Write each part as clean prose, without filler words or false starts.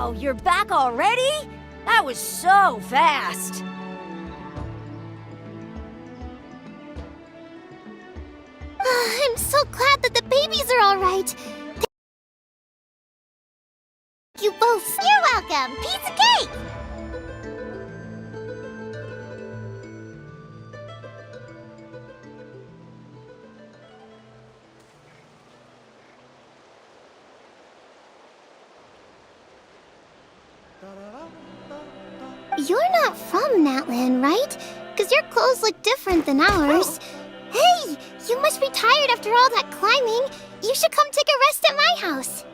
Wow, you're back already? That was so fast. I'm so glad that the babies are all right. Thank you both. You're welcome. Piece of cake. You're not from Natland, right? Because your clothes look different than ours. Hey, you must be tired after all that climbing. You should come take a rest at my house.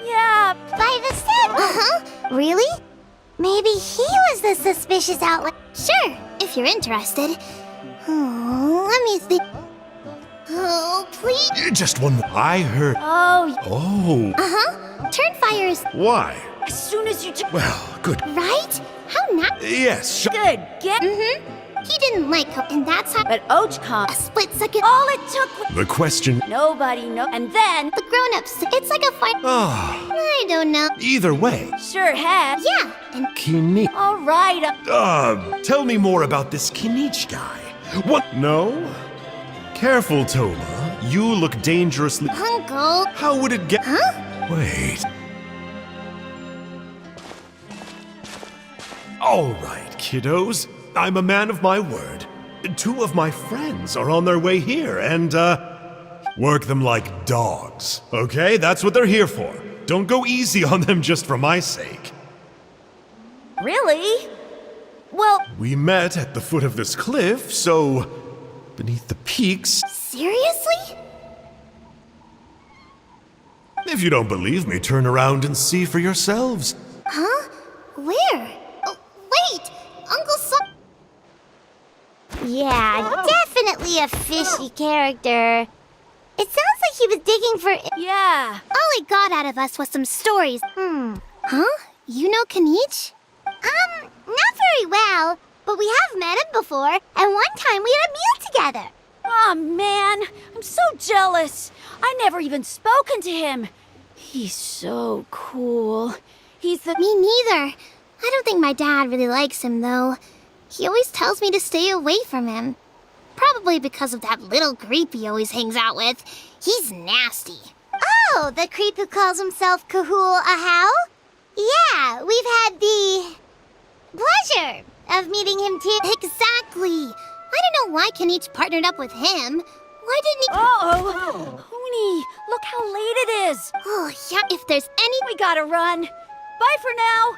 Yeah. By the step. Really? Maybe he was the suspicious outlet. Sure, if you're interested. Oh, let me think. Oh, please. Just one more. I heard. Oh. Oh. Turnfire is Why? As soon as you Well, good. right. How not? Yes. Good. Get. He didn't like her, and that's how But Ochcom. a split second. All it took was The question. nobody know. And then The grown-ups. It's like a fight. Ah. I don't know. Either way. sure had. Yeah, and Kinich. All right. Tell me more about this Kinich guy. What? No? Careful, Toma. You look dangerously. Uncle. How would it get? Huh? Wait. All right, kiddos. I'm a man of my word. 2 of my friends are on their way here, and, work them like dogs, okay? That's what they're here for. Don't go easy on them just for my sake. Really? Well, We met at the foot of this cliff, so beneath the peaks. Seriously? If you don't believe me, turn around and see for yourselves. Huh? Where? Oh, wait! Uncle Son. Yeah, definitely a fishy character. It sounds like he was digging for. yeah. All he got out of us was some stories. Huh? You know Kinich? Not very well, but we have met him before, and one time we had a meal together. Oh man, I'm so jealous. I never even spoken to him. He's so cool. He's the. Me neither. I don't think my dad really likes him, though. He always tells me to stay away from him. Probably because of that little creep he always hangs out with. He's nasty. Oh, the creep who calls himself Kahul Ahau? Yeah, we've had the pleasure of meeting him too. Exactly. I don't know why Kinich partnered up with him. Why didn't he? Uh-oh. Hoonie, look how late it is. Oh, yeah, if there's any. We gotta run. Bye for now.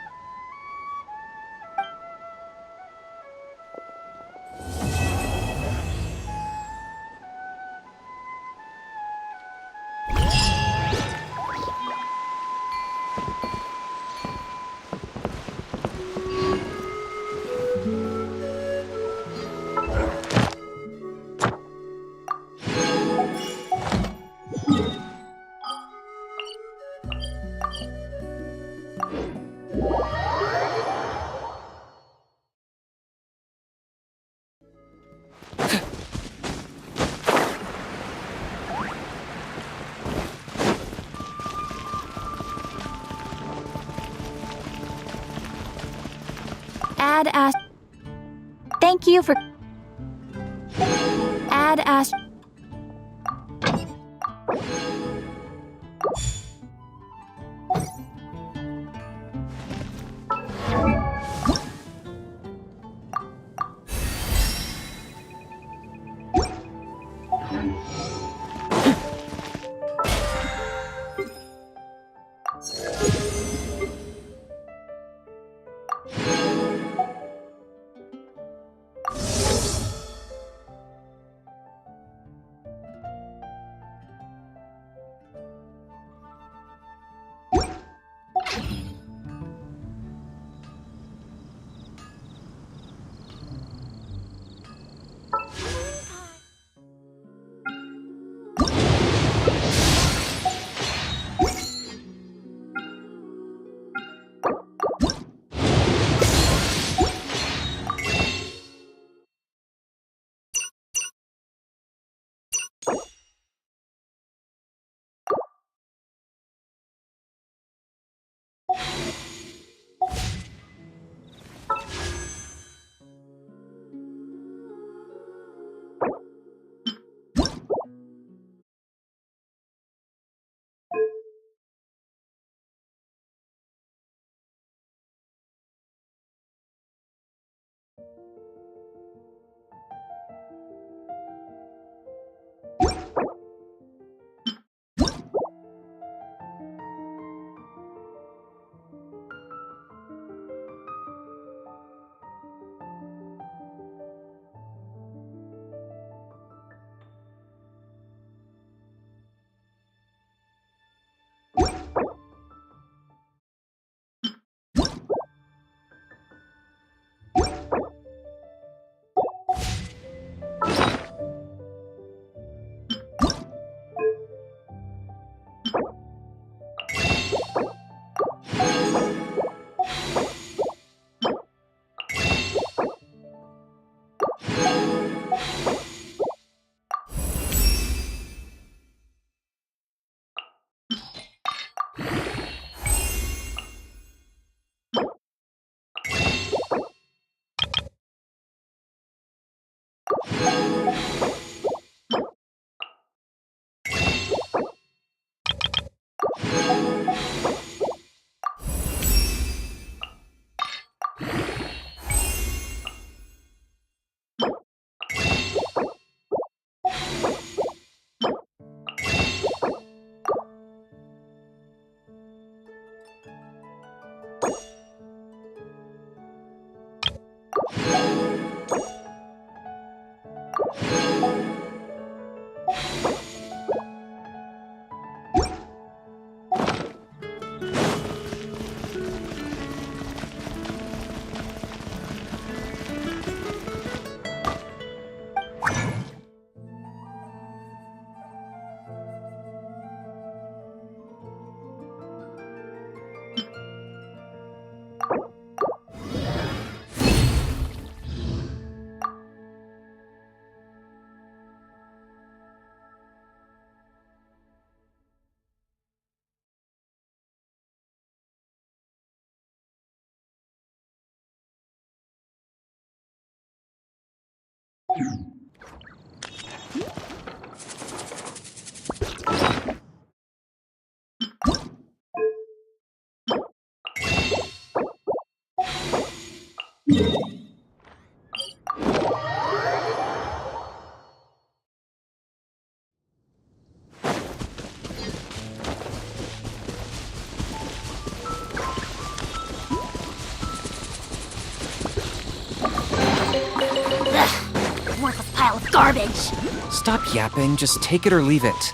Add as. Thank you for. Add as. Worthless pile of garbage. Stop yapping, just take it or leave it.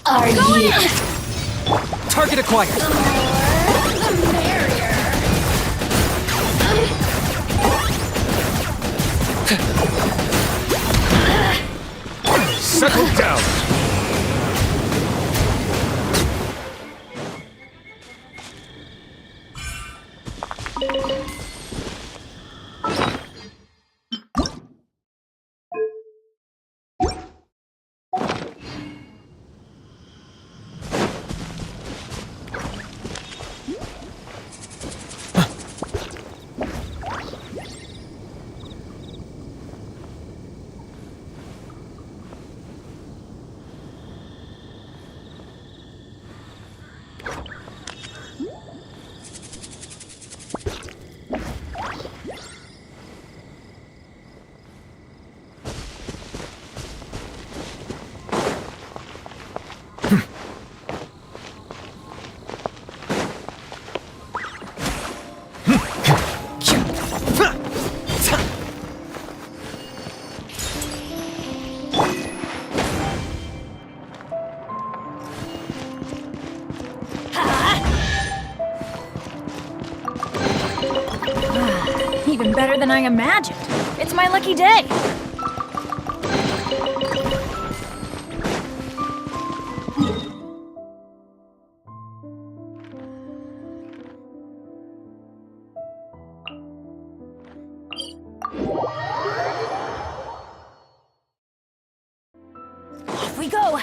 Are you? Target acquired! The merrier. Settle down! Even better than I imagined. It's my lucky day. Off we go.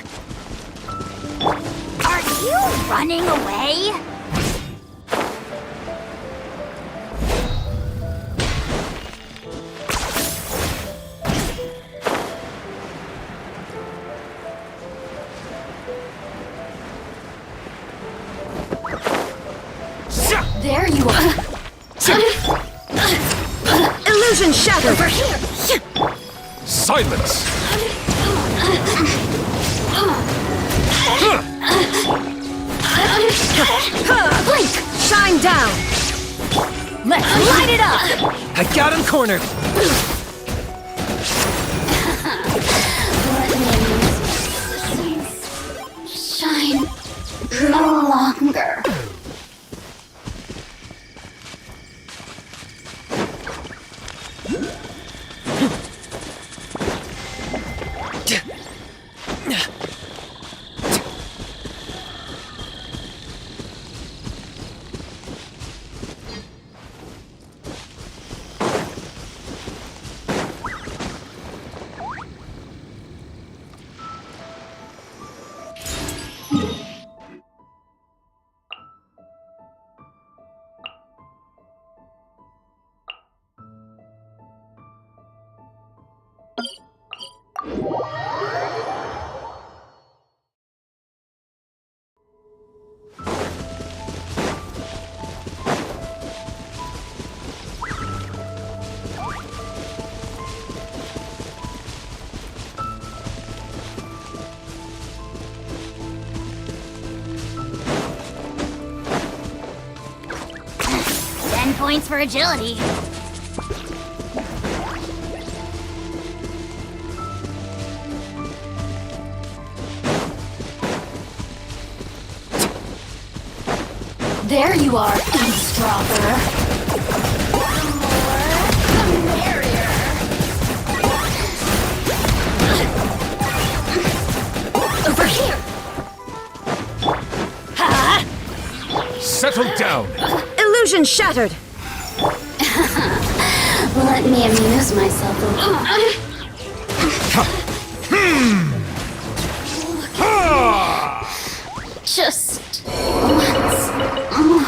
Are you running away? There you are. Illusion shattered! Over here. Silence! Blink! Shine down! Let's light it up. I got him cornered! Shine no longer. Points for agility. There you are, eavesdropper. The more, the merrier. Over here. Ha! Settle down! Illusion shattered! Let me amuse myself a little. Just once more.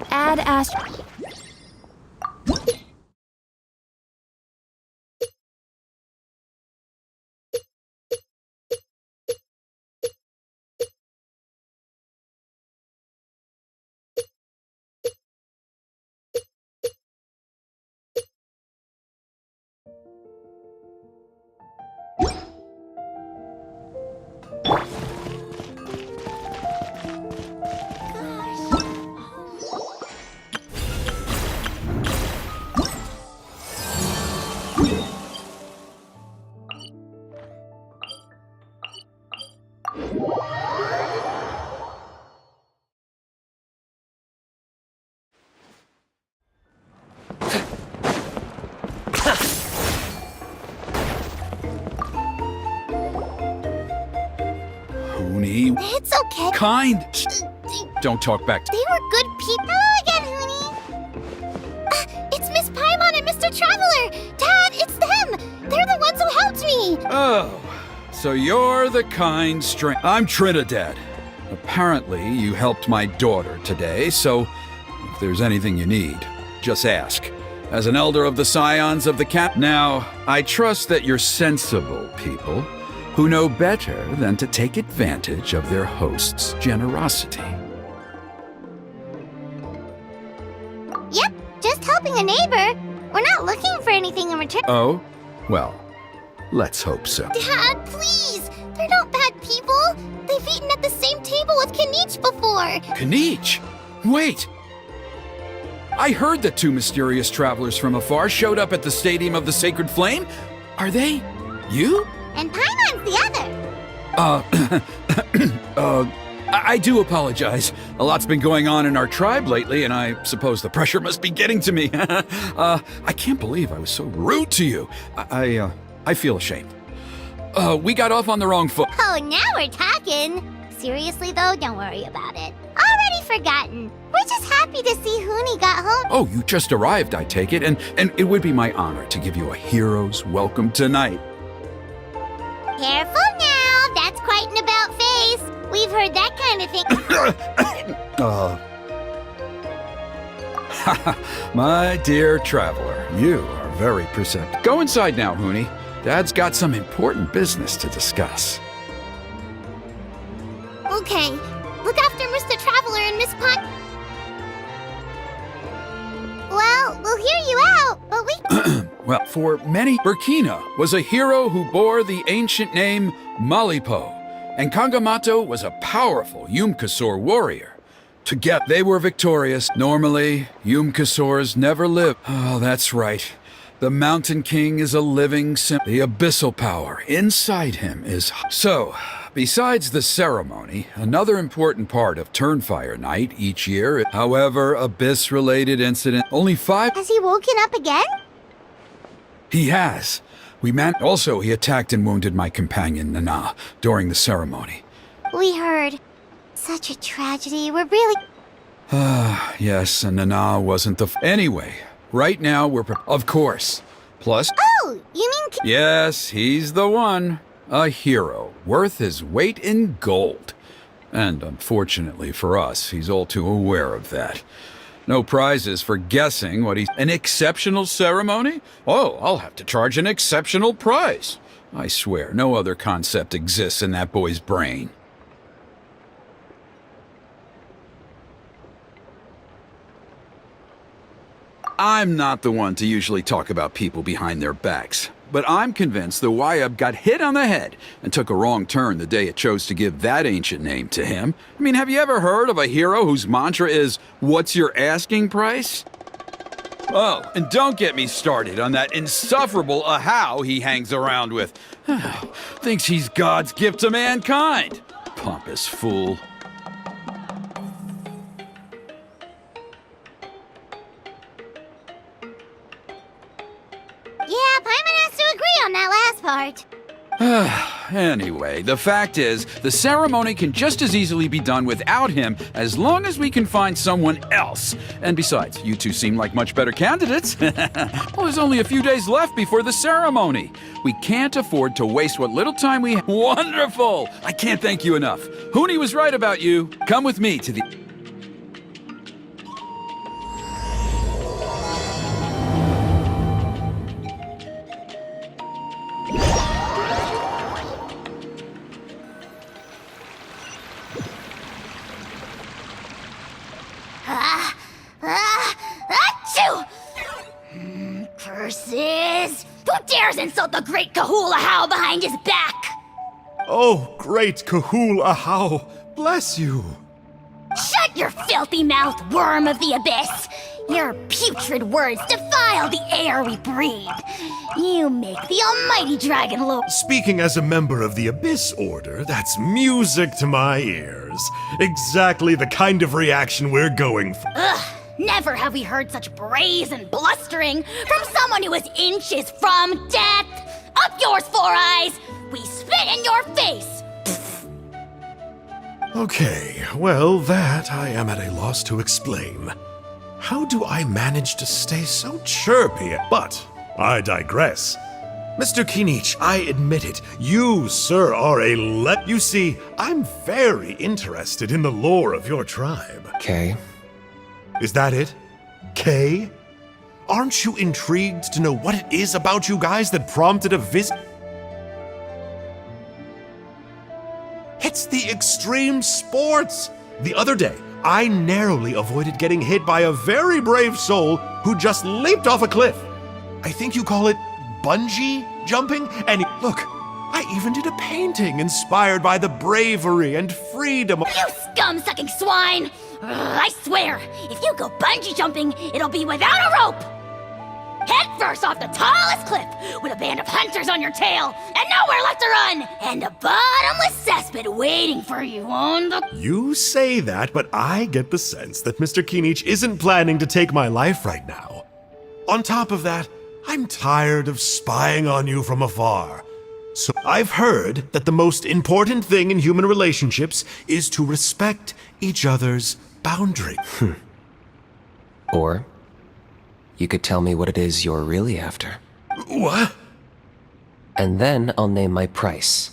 Add astro. It's okay. Kind. Don't talk back. They were good people. Hello again, Hoonie. It's Miss Paimon and Mr. Traveler. Dad, it's them. They're the ones who helped me. Oh, so you're the kind I'm Trinidad. Apparently, you helped my daughter today, so if there's anything you need, just ask. As an elder of the Scions of the Cap, now, I trust that you're sensible people who know better than to take advantage of their host's generosity. Yep, just helping a neighbor. We're not looking for anything in return. Oh? Well, let's hope so. Dad, please. They're not bad people. They've eaten at the same table with Kanich before. Kanich? Wait! I heard that two mysterious travelers from afar showed up at the Stadium of the Sacred Flame. Are they you? And Paimon's the other. I do apologize. A lot's been going on in our tribe lately, and I suppose the pressure must be getting to me. I can't believe I was so rude to you. I feel ashamed. We got off on the wrong foot. Oh, now we're talking. Seriously, though, don't worry about it. Already forgotten. We're just happy to see Hoonie got home. Oh, you just arrived, I take it, and it would be my honor to give you a hero's welcome tonight. Careful now. That's quite an about face. We've heard that kind of thing. My dear traveler, you are very perceptive. Go inside now, Hoonie. Dad's got some important business to discuss. Okay. Look after Mr. Traveler and Miss Pot. Well, we'll hear you out, but we... Well, for many, Burkina was a hero who bore the ancient name Malipo, and Kangamato was a powerful Yumkasor warrior. Together, they were victorious. Normally, Yumkasors never live. Oh, that's right. The Mountain King is a living symbol. The abyssal power inside him is... So, besides the ceremony, another important part of Turnfire Night each year, however, abyss-related incident, only 5... Has he woken up again? He has. Also, he attacked and wounded my companion, Nana, during the ceremony. We heard. Such a tragedy. We're really... Yes, and Nana wasn't the... Anyway, Right now, of course. Plus... Oh, you mean... Yes, he's the one. A hero, worth his weight in gold. And unfortunately for us, he's all too aware of that. No prizes for guessing what he's... An exceptional ceremony? Oh, I'll have to charge an exceptional prize. I swear, no other concept exists in that boy's brain. I'm not the one to usually talk about people behind their backs, but I'm convinced the Wyab got hit on the head and took a wrong turn the day it chose to give that ancient name to him. I mean, have you ever heard of a hero whose mantra is, "What's your asking price?" Oh, and don't get me started on that insufferable Ahau he hangs around with. Thinks he's God's gift to mankind. Pompous fool. Yeah, Paimon has to agree on that last part. Anyway, the fact is, the ceremony can just as easily be done without him as long as we can find someone else. And besides, you two seem like much better candidates. Well, there's only a few days left before the ceremony. We can't afford to waste what little time we have. Wonderful! I can't thank you enough. Huni was right about you. Come with me to the... Achoo! Curses! Who dares insult the great Kahul Ahau behind his back? Oh, great Kahul Ahau, bless you. Shut your filthy mouth, worm of the abyss! Your putrid words defile the air we breathe. You make the almighty Dragon Lord. Speaking as a member of the Abyss Order, that's music to my ears. Exactly the kind of reaction we're going for. Ugh! Never have we heard such brazen blustering from someone who is inches from death! Up yours, Four Eyes! We spit in your face! Okay, well, that I am at a loss to explain. How do I manage to stay so chirpy? But I digress. Mr. Kinich, I admit it. You, sir, are a You see, I'm very interested in the lore of your tribe. Okay. Is that it? Kay? Aren't you intrigued to know what it is about you guys that prompted a visit? It's the extreme sports! The other day, I narrowly avoided getting hit by a very brave soul who just leaped off a cliff. I think you call it bungee jumping? And look, I even did a painting inspired by the bravery and freedom of— You scum-sucking swine! I swear, if you go bungee jumping, it'll be without a rope! Head first off the tallest cliff, with a band of hunters on your tail, and nowhere left to run, and a bottomless cesspit waiting for you on the— You say that, but I get the sense that Mr. Kinich isn't planning to take my life right now. On top of that, I'm tired of spying on you from afar. So I've heard that the most important thing in human relationships is to respect each other's boundaries. Or you could tell me what it is you're really after. What? And then I'll name my price.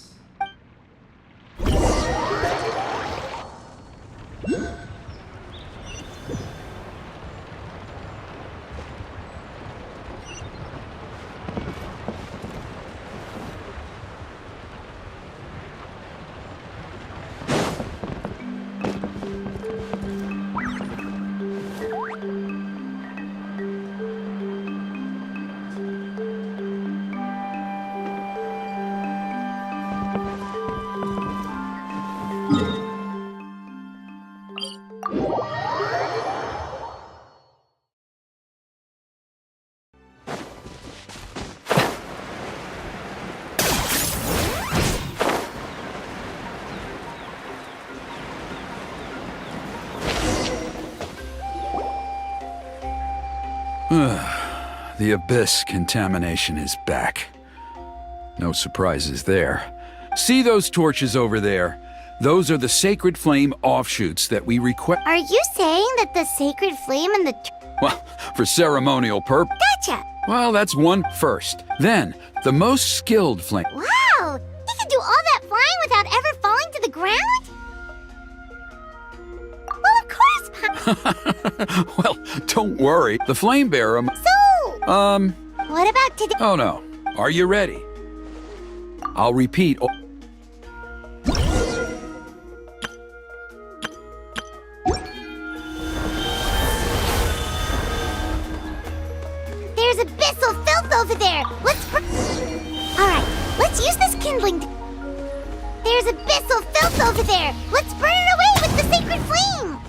The Abyss contamination is back. No surprises there. See those torches over there? Those are the sacred flame offshoots that we request. Are you saying that the sacred flame and the... Well, for ceremonial purpose. Gotcha! Well, that's one first. Then, the most skilled flame. Wow! He can do all that flying without ever falling to the ground? Well, of course! Well, don't worry. The flame bearer. So... What about today? Oh no. Are you ready? I'll repeat. There's abyssal filth over there! Alright, let's use this kindling There's abyssal filth over there! Let's burn it away with the sacred flame!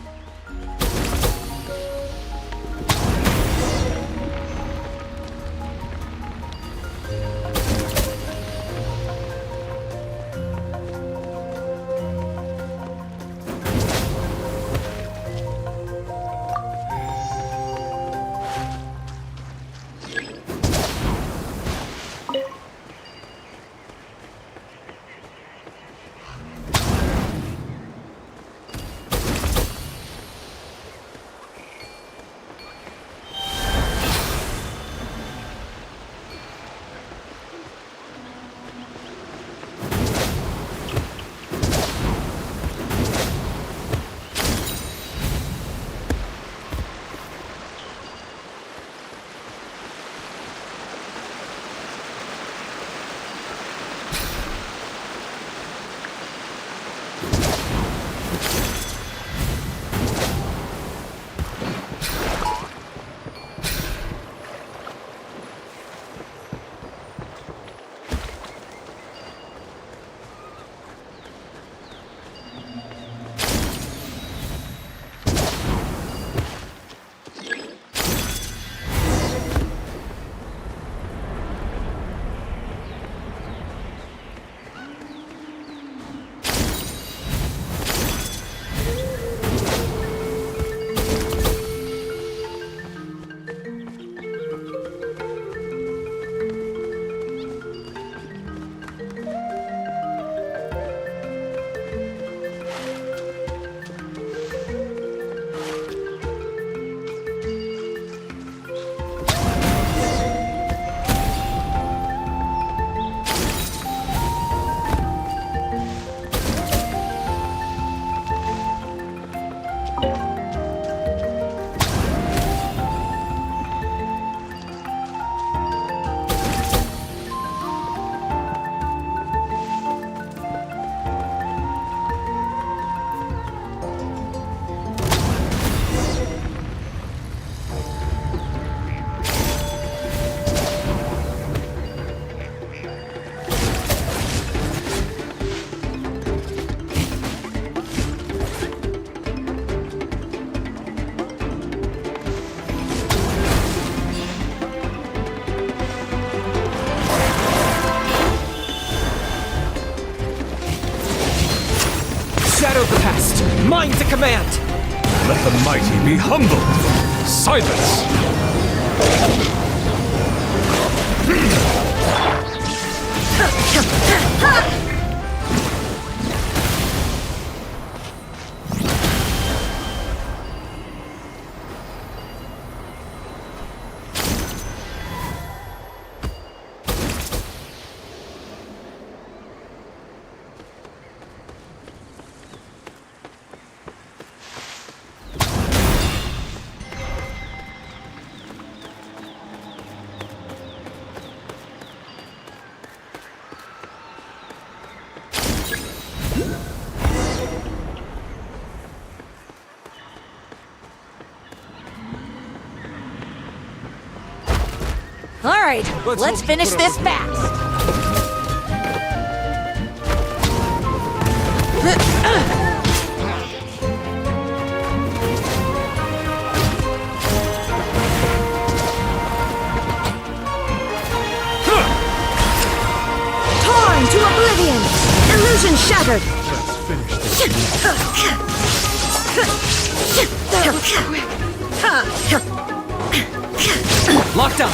Shadow the past, mine to command! Let the mighty be humbled! Silence! All right, let's finish this fast. Torn to oblivion! Illusion shattered! Locked up!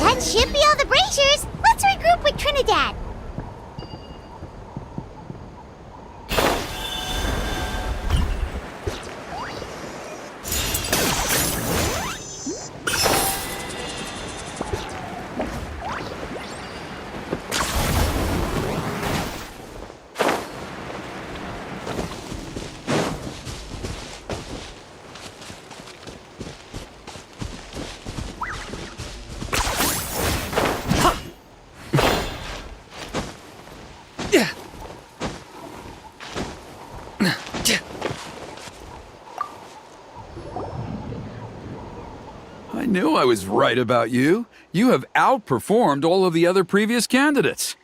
That should be all the braziers. Let's regroup with Trinidad. I knew I was right about you. You have outperformed all of the other previous candidates.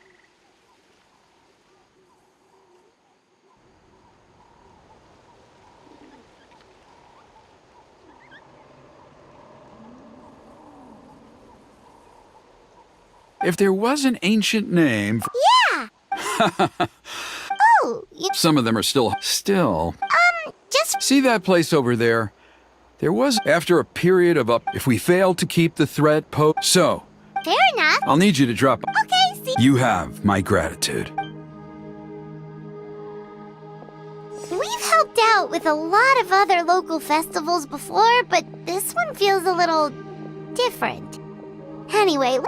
If there was an ancient name... Yeah! Oh, Some of them are still... just... See that place over there? There was, after a period of if we failed to keep the threat So, Fair enough. I'll need you to drop... Okay, see... You have my gratitude. We've helped out with a lot of other local festivals before, but this one feels a little... different. Anyway...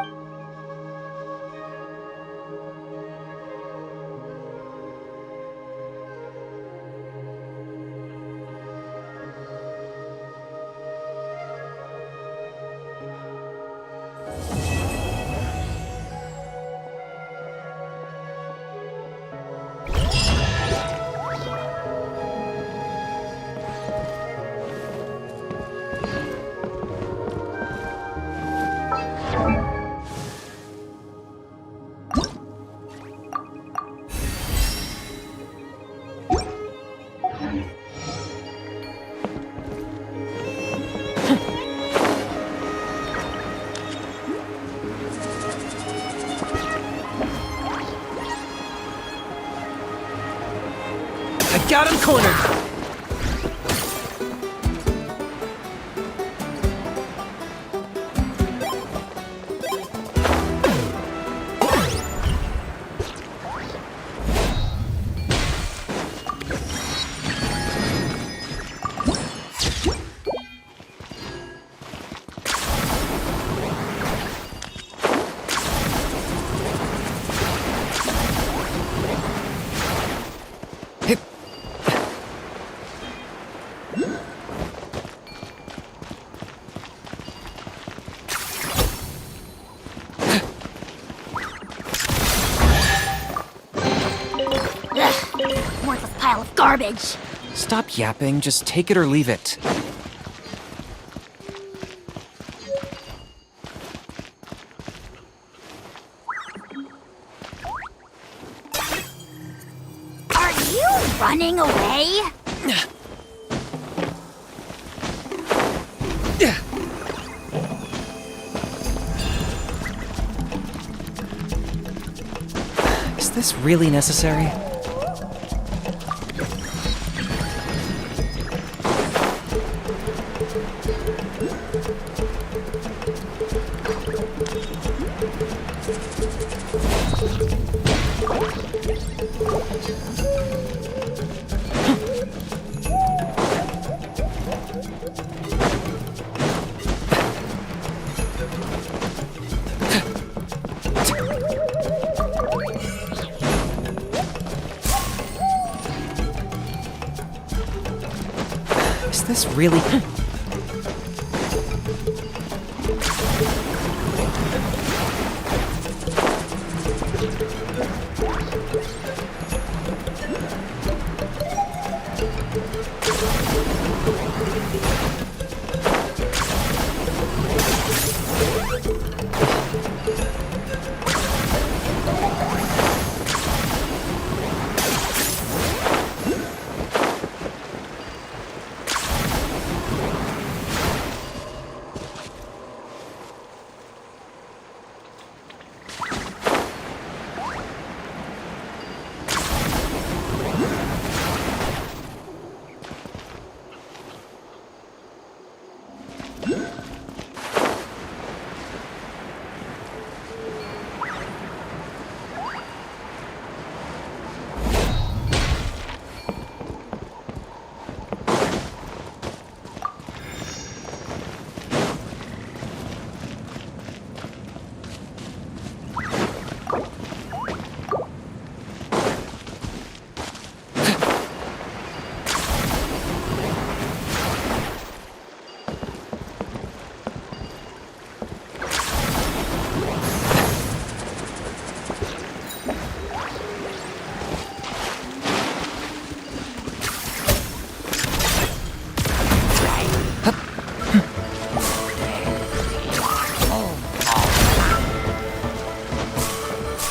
I got him cornered! Worthless pile of garbage. Stop yapping, just take it or leave it. Are you running away? Is this really necessary? Is this really...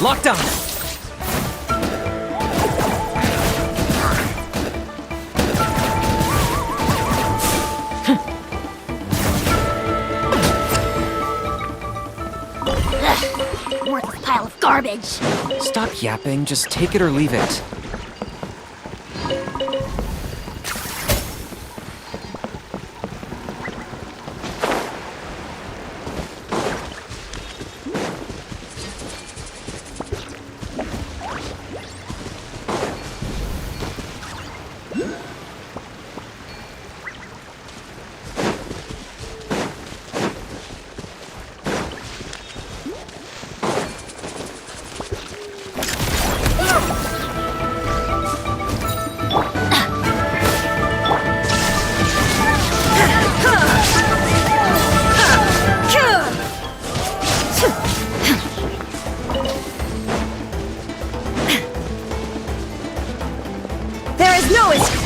Locked on. Ugh, worthless pile of garbage. Stop yapping, just take it or leave it. There is no escape.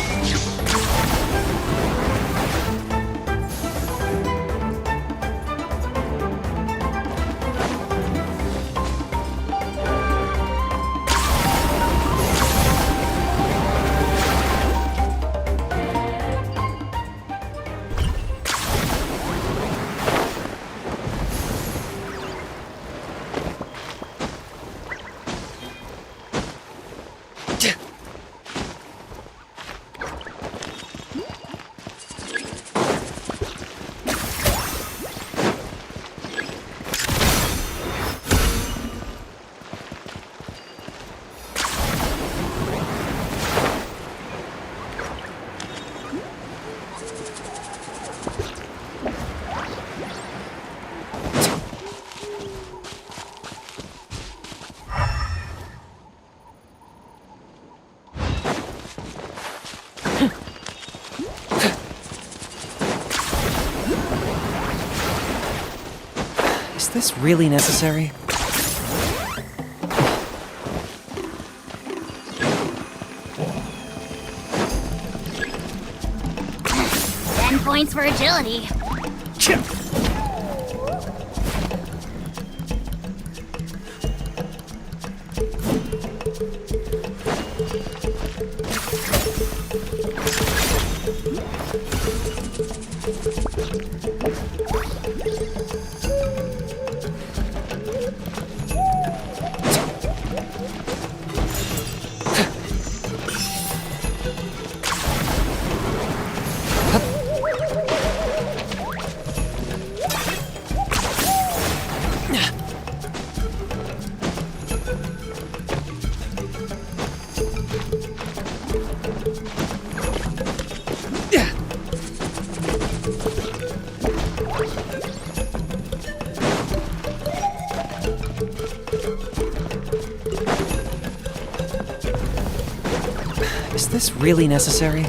Is this really necessary? 10 points for agility. Is this really necessary?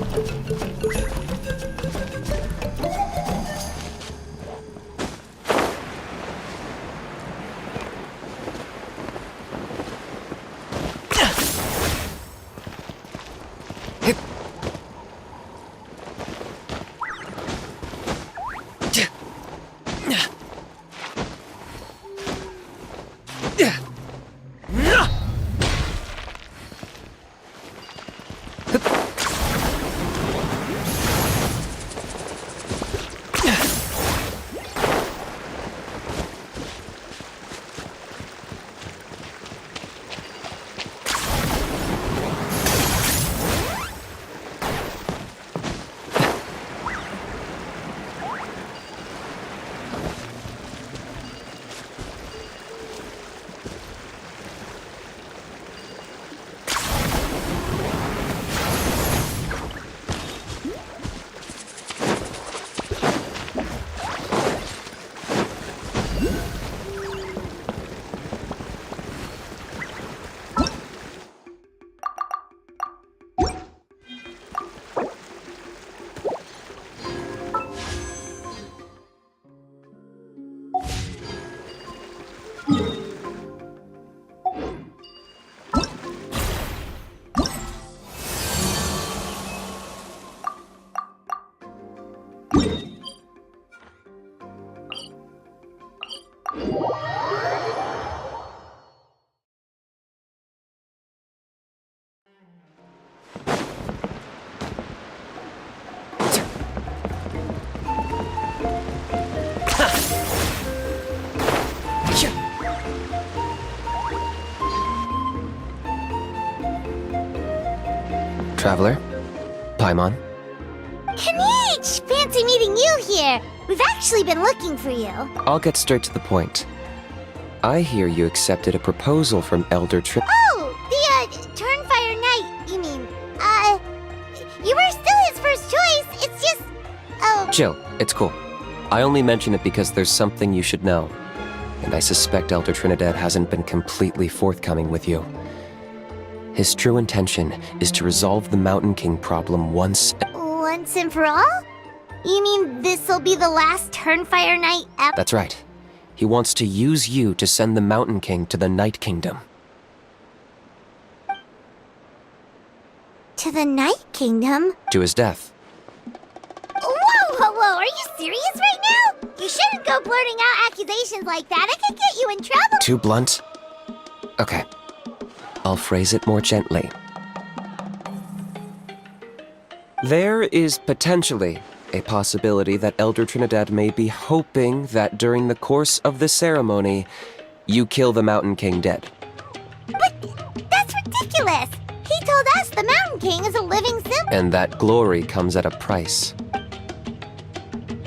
Traveler? Paimon? Kanich! Fancy meeting you here. We've actually been looking for you. I'll get straight to the point. I hear you accepted a proposal from Elder Trin- Oh, the, Turnfire Knight, you mean. You were still his first choice. It's just... Oh... Chill, it's cool. I only mention it because there's something you should know. And I suspect Elder Trinidad hasn't been completely forthcoming with you. His true intention is to resolve the Mountain King problem once and for all? You mean this'll be the last Turnfire Knight ever? That's right. He wants to use you to send the Mountain King to the Night Kingdom. To the Night Kingdom? To his death. Whoa, are you serious right now? You shouldn't go blurting out accusations like that. It could get you in trouble. Too blunt? Okay. I'll phrase it more gently. There is potentially a possibility that Elder Trinidad may be hoping that during the course of the ceremony, you kill the Mountain King dead. But that's ridiculous! He told us the Mountain King is a living symbol. And that glory comes at a price.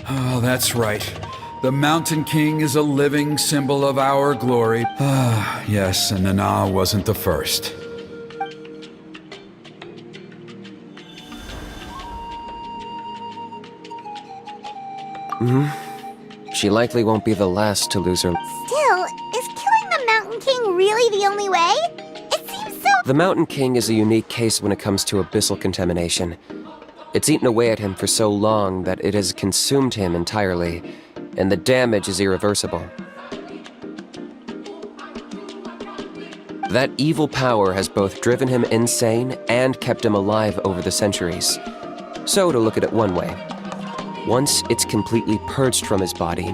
Oh, that's right. The Mountain King is a living symbol of our glory. Ah, yes, and Nana wasn't the first. She likely won't be the last to lose her. Still, is killing the Mountain King really the only way? It seems so... The Mountain King is a unique case when it comes to abyssal contamination. It's eaten away at him for so long that it has consumed him entirely, and the damage is irreversible. That evil power has both driven him insane and kept him alive over the centuries. So, to look at it one way, once it's completely purged from his body,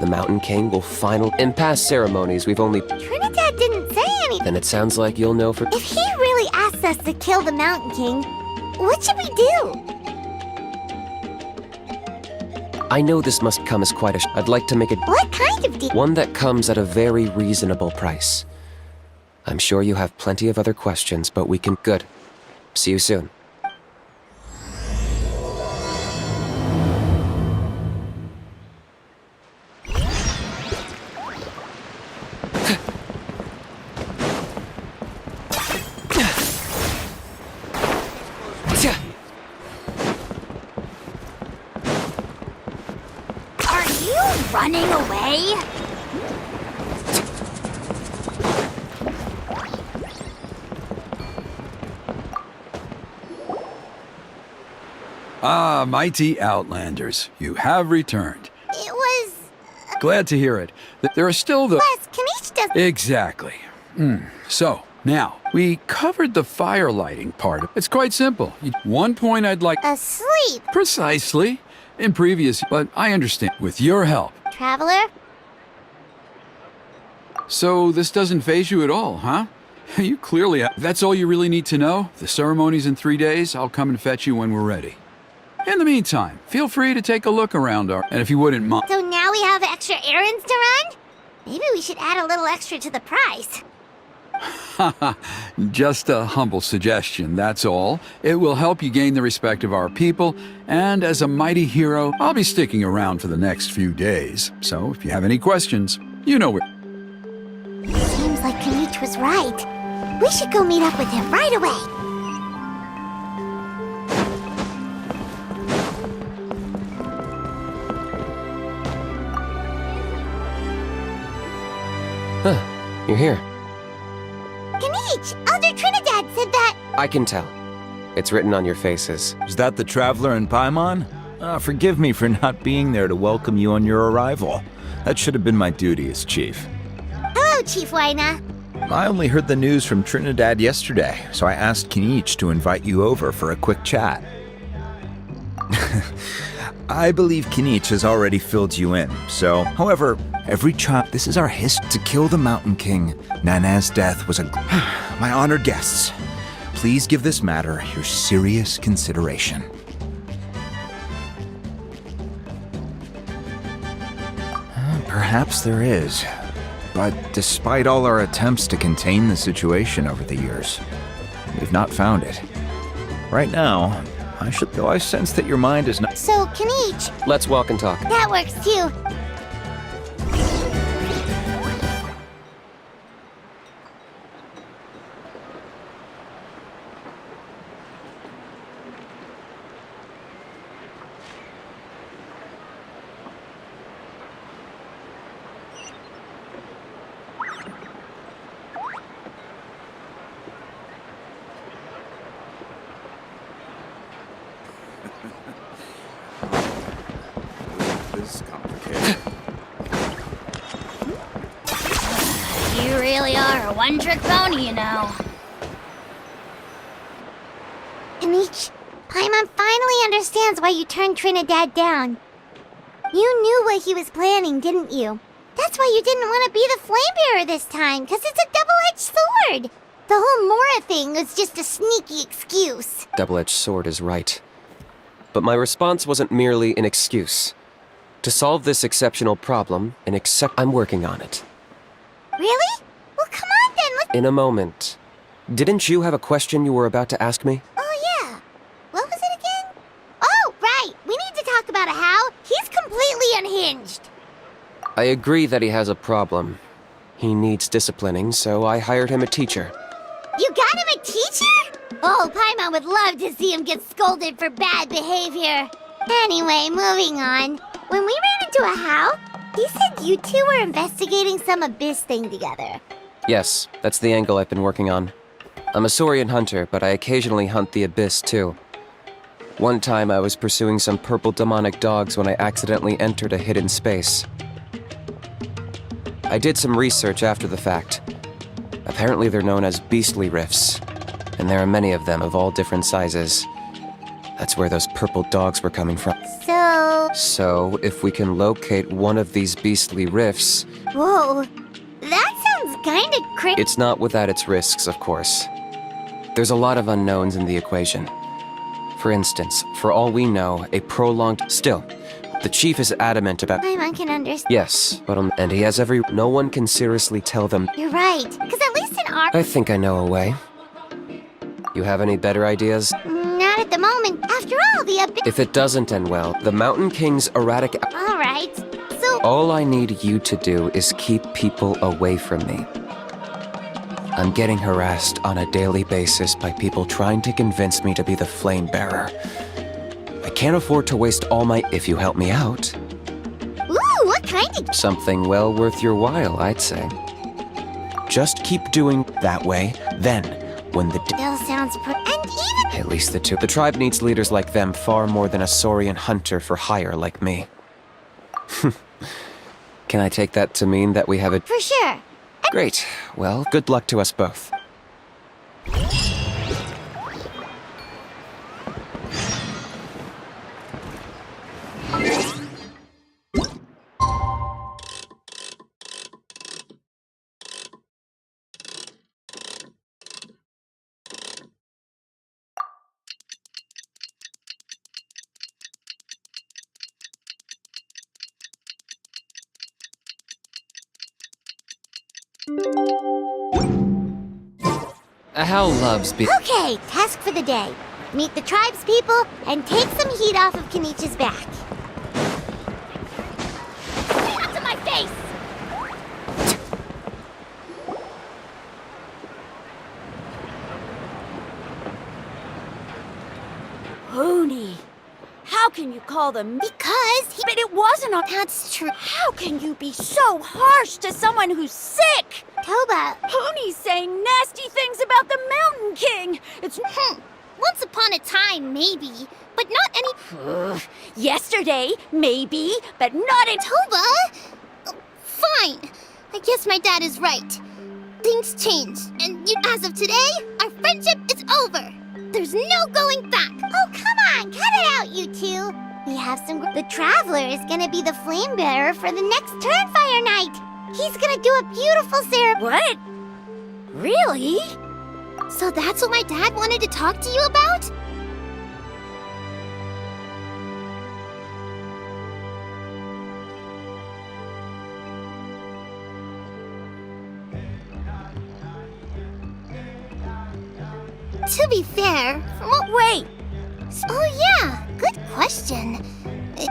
the Mountain King will finally... In past ceremonies, we've only... Trinidad didn't say anything. Then it sounds like you'll know for... If he really asked us to kill the Mountain King, what should we do? I know this must come as quite a... I'd like to make it... What kind of deal? One that comes at a very reasonable price. I'm sure you have plenty of other questions, but we can... Good. See you soon. Are you running away? Ah, mighty Outlanders, you have returned. It was... Glad to hear it. There are still the... Plus, Kanich doesn't... Exactly. So, now, we covered the fire lighting part. It's quite simple. One point I'd like... Asleep. Precisely. In previous... But I understand. With your help. Traveler? So, this doesn't faze you at all, huh? You clearly... That's all you really need to know? The ceremony's in 3 days. I'll come and fetch you when we're ready. In the meantime, feel free to take a look around our... And if you wouldn't mind... So now we have extra errands to run? Maybe we should add a little extra to the price. Just a humble suggestion, that's all. It will help you gain the respect of our people, and as a mighty hero, I'll be sticking around for the next few days. So if you have any questions, you know where... Seems like Kanich was right. We should go meet up with him right away. Huh, you're here. Kanich, Elder Trinidad said that... I can tell. It's written on your faces. Is that the Traveler and Paimon? Forgive me for not being there to welcome you on your arrival. That should have been my duty as chief. Hello, Chief Waina. I only heard the news from Trinidad yesterday, so I asked Kanich to invite you over for a quick chat. I believe Kanich has already filled you in, so... However, every child... This is our history. To kill the Mountain King, Nana's death was a... My honored guests, please give this matter your serious consideration. Perhaps there is. But despite all our attempts to contain the situation over the years, we've not found it. Right now, though I sense that your mind is not. So, Kinich, Let's walk and talk. that works too. This is complicated. You really are a one-trick pony, you know. Kinich, Paimon finally understands why you turned Trinidad down. You knew what he was planning, didn't you? That's why you didn't want to be the flame bearer this time, because it's a double-edged sword. The whole Mora thing was just a sneaky excuse. Double-edged sword is right. But my response wasn't merely an excuse. To solve this exceptional problem, I'm working on it. Really? Well, come on then, let's... In a moment. Didn't you have a question you were about to ask me? Oh, yeah. What was it again? Oh, right. We need to talk about How. He's completely unhinged. I agree that he has a problem. He needs disciplining, so I hired him a teacher. You got him a teacher? Oh, Paimon would love to see him get scolded for bad behavior. Anyway, moving on. When we ran into a How, he said you two were investigating some abyss thing together. Yes, that's the angle I've been working on. I'm a Saurian hunter, but I occasionally hunt the abyss too. One time I was pursuing some purple demonic dogs when I accidentally entered a hidden space. I did some research after the fact. Apparently they're known as beastly rifts, and there are many of them of all different sizes. That's where those purple dogs were coming from. So, if we can locate one of these beastly rifts... Whoa, that sounds kinda crazy. It's not without its risks, of course. There's a lot of unknowns in the equation. For instance, for all we know, a prolonged... Still, the chief is adamant about... Paimon can understand. Yes, but and he has every... No one can seriously tell them... You're right, because at least in our... I think I know a way. You have any better ideas? Not at the moment. After all, the abyss... If it doesn't end well, the Mountain King's erratic... Alright, so... All I need you to do is keep people away from me. I'm getting harassed on a daily basis by people trying to convince me to be the flame bearer. I can't afford to waste all my... If you help me out... Ooh, what kind of... Something well worth your while, I'd say. Just keep doing that way, then, when the... Still sounds and even... At least the two... The tribe needs leaders like them far more than a Saurian hunter for hire like me. Can I take that to mean that we have a... For sure. Great. Well, good luck to us both. Hal loves being... Okay, task for the day. Meet the tribe's people and take some heat off of Kenichi's back. Stay up to my face! Pony, how can you call them... Because he... But it wasn't a... That's true. How can you be so harsh to someone who's sick? Toba. Pony's saying nasty things about the Mountain King. It's... Once upon a time, maybe. But not any... Yesterday, maybe, but not in... Toba! Fine. I guess my dad is right. Things change, and as of today, our friendship is over. There's no going back. Oh, come on, cut it out, you two. We have some... The Traveler is gonna be the flame bearer for the next Turnfire night. He's gonna do a beautiful ceremony. What? Really? So that's what my dad wanted to talk to you about? To be fair, from what... Wait! Oh yeah, good question.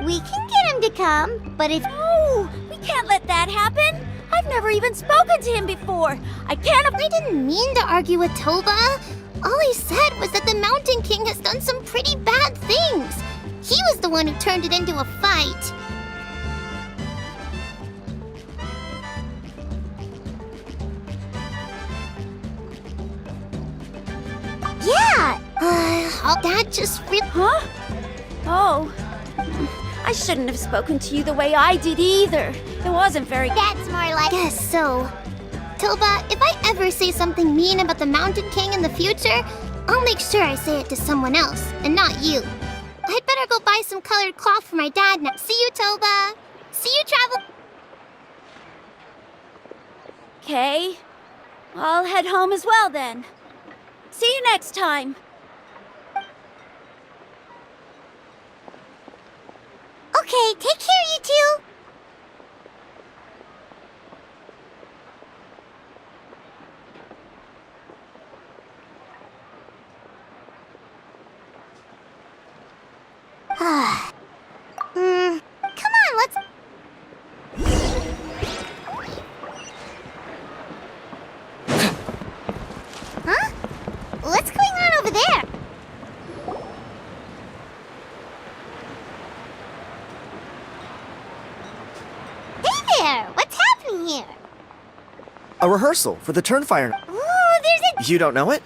We can get him to come, but if... No! We can't let that happen! I've never even spoken to him before! I can't... I didn't mean to argue with Toba. All I said was that the Mountain King has done some pretty bad things. He was the one who turned it into a fight. Yeah! That just really... Huh? Oh. I shouldn't have spoken to you the way I did either. It wasn't very... That's more like... Guess so. Toba, if I ever say something mean about the Mountain King in the future, I'll make sure I say it to someone else, and not you. I'd better go buy some colored cloth for my dad now. See you, Toba. See you, Travel... Okay. I'll head home as well then. See you next time. Okay, take care, you two. Come on, let's... Huh? What's going on over there? Hey there! What's happening here? A rehearsal for the Turnfire. Ooh, there's a... You don't know it?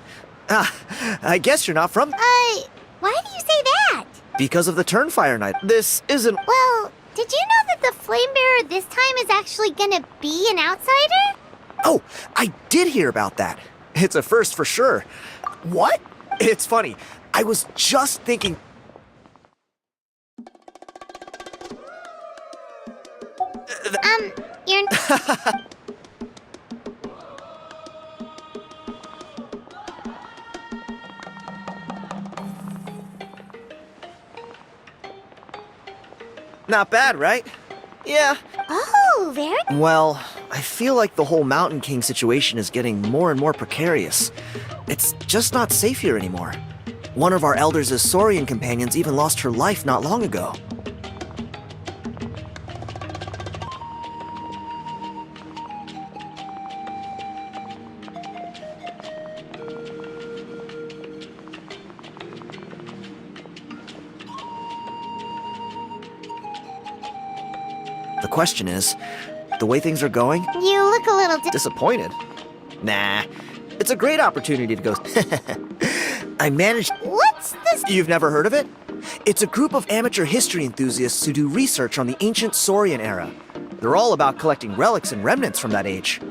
Ah, I guess you're not from... Why do you say that? Because of the Turnfire night. This isn't... Well, did you know that the Flame Bearer this time is actually gonna be an outsider? Oh, I did hear about that. It's a first for sure. What? It's funny. I was just thinking... You're... Not bad, right? Yeah. Oh, very... Well, I feel like the whole Mountain King situation is getting more and more precarious. It's just not safe here anymore. One of our elders' Saurian companions even lost her life not long ago. The question is, the way things are going, You look a little... disappointed? Nah, it's a great opportunity to go... I managed... What's this? You've never heard of it? It's a group of amateur history enthusiasts who do research on the ancient Saurian era. They're all about collecting relics and remnants from that age.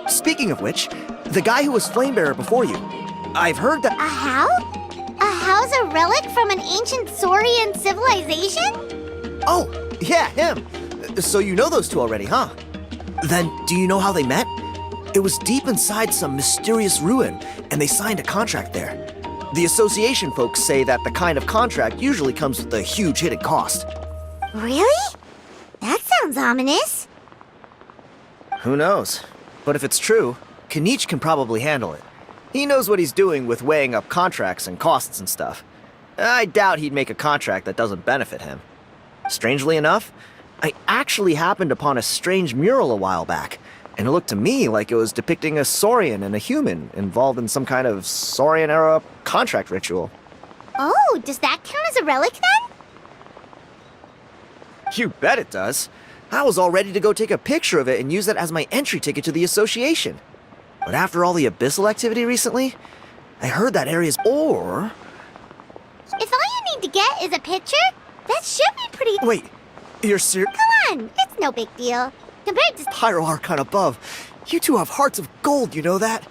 Speaking of which, the guy who was Flamebearer before you, I've heard that... A how? A how's a relic from an ancient Saurian civilization? Oh, yeah, him. So you know those two already, huh? Then, do you know how they met? It was deep inside some mysterious ruin, and they signed a contract there. The association folks say that the kind of contract usually comes with a huge hidden cost. Really? That sounds ominous. Who knows? But if it's true, Kinich can probably handle it. He knows what he's doing with weighing up contracts and costs and stuff. I doubt he'd make a contract that doesn't benefit him. Strangely enough, I actually happened upon a strange mural a while back, and it looked to me like it was depicting a Saurian and a human involved in some kind of Saurian-era contract ritual. Oh, does that count as a relic then? You bet it does. I was all ready to go take a picture of it and use it as my entry ticket to the association. But after all the abyssal activity recently, I heard that area's... Or... If all you need to get is a picture, that should be pretty... Wait, you're serious? Come on, it's no big deal. Compared to... Pyro Archon above, you two have hearts of gold, you know that?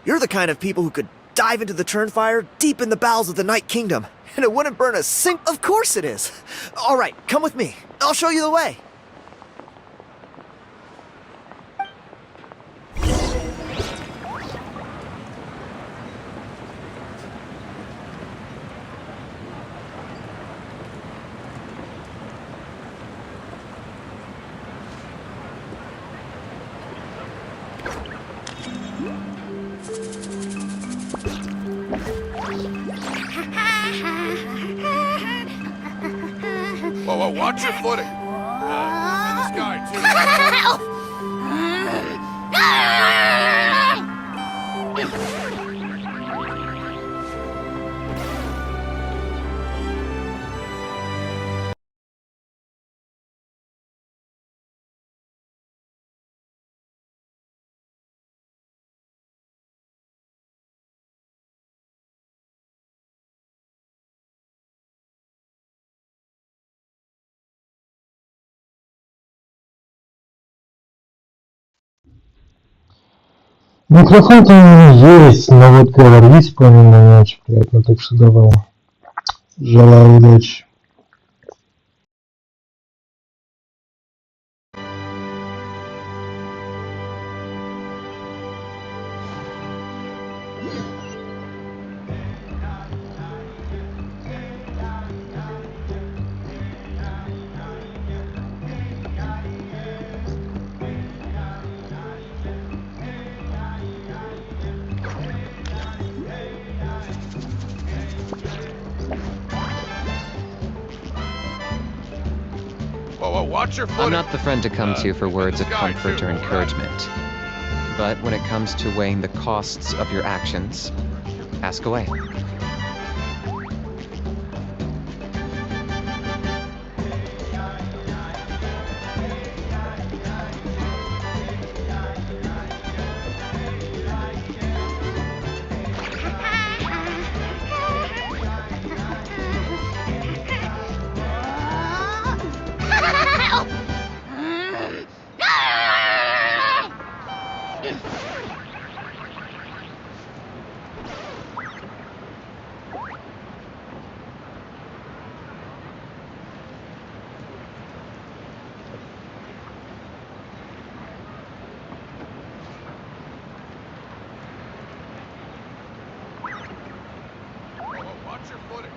You're the kind of people who could dive into the Turnfire deep in the bowels of the Night Kingdom, and it wouldn't burn a sink... Of course it is! Alright, come with me. I'll show you the way. Whoa, whoa, watch your footing. And this guy, too. Микрофон-то у меня есть, но вот говорить по нему не очень приятно, так что давай. Желаю удачи. Whoa, whoa, watch your footing. I'm not the friend to come to for words of comfort or encouragement. But when it comes to weighing the costs of your actions, ask away. Watch your footing.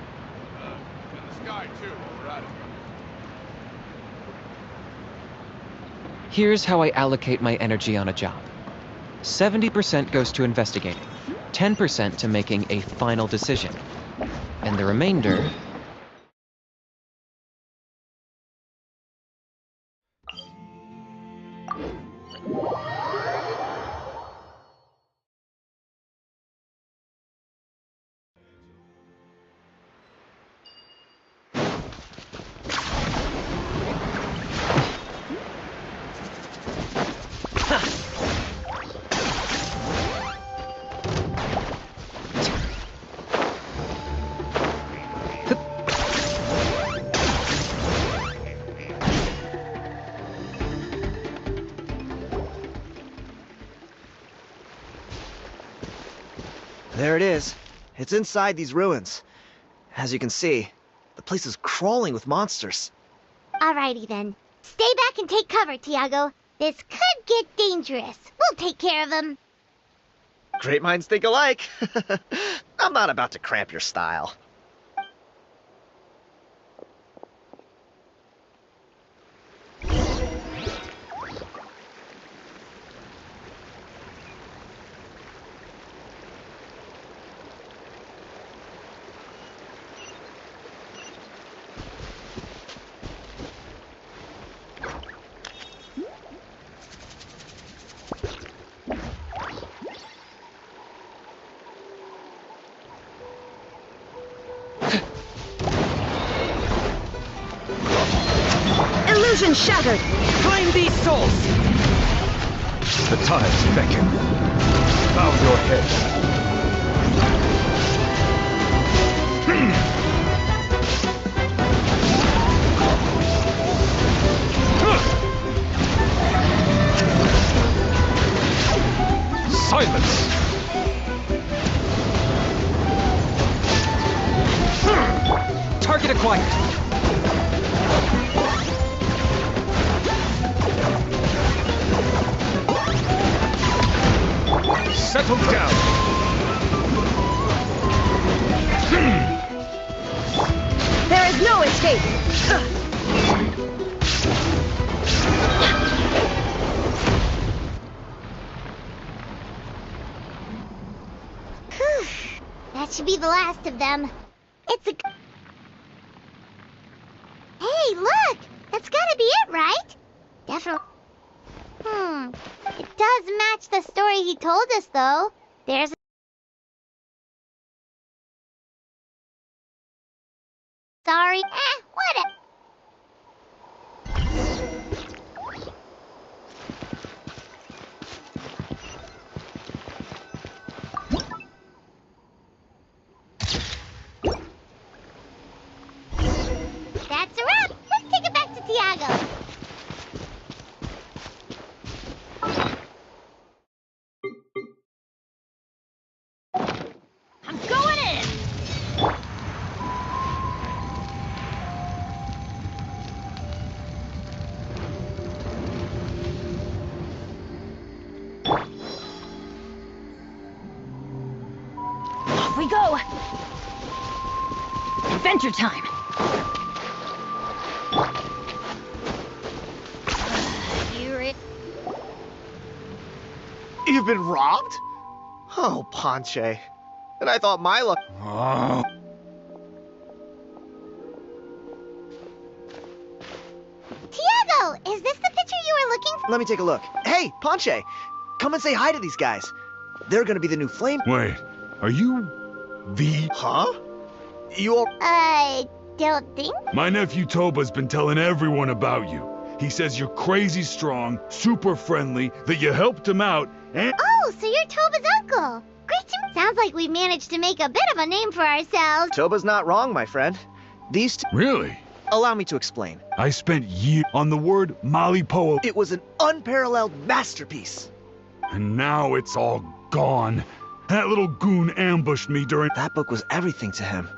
And this guy, too, while we're at it. Here's how I allocate my energy on a job. 70% goes to investigating, 10% to making a final decision, and the remainder... There it is. It's inside these ruins. As you can see, the place is crawling with monsters. Alrighty then. Stay back and take cover, Tiago. This could get dangerous. We'll take care of him. Great minds think alike. I'm not about to cramp your style. Illusion shattered! Claim these souls! The tides beckon. Bow your head. Silence! Target acquired! Settle down! There is no escape! Phew! That should be the last of them. It's a... Hey, look! That's gotta be it, right? Definitely. It does match the story he told us, though. There's... Sorry. Whatever. That's a wrap. Let's take it back to Tiago. I'm going in! Off we go! Adventure time! You've been robbed? Oh, Ponche. And I thought my luck... Oh. Tiago, is this the picture you were looking for? Let me take a look. Hey, Ponche! Come and say hi to these guys. They're gonna be the new flame... Wait, are you the... Huh? You all... I don't think... My nephew Toba's been telling everyone about you. He says you're crazy strong, super friendly, that you helped him out, and... Oh, so you're Toba's uncle. Great to... Sounds like we managed to make a bit of a name for ourselves. Toba's not wrong, my friend. These two... Really? Allow me to explain. I spent years on the word Malipo, It was an unparalleled masterpiece. and now it's all gone. That little goon ambushed me during... That book was everything to him.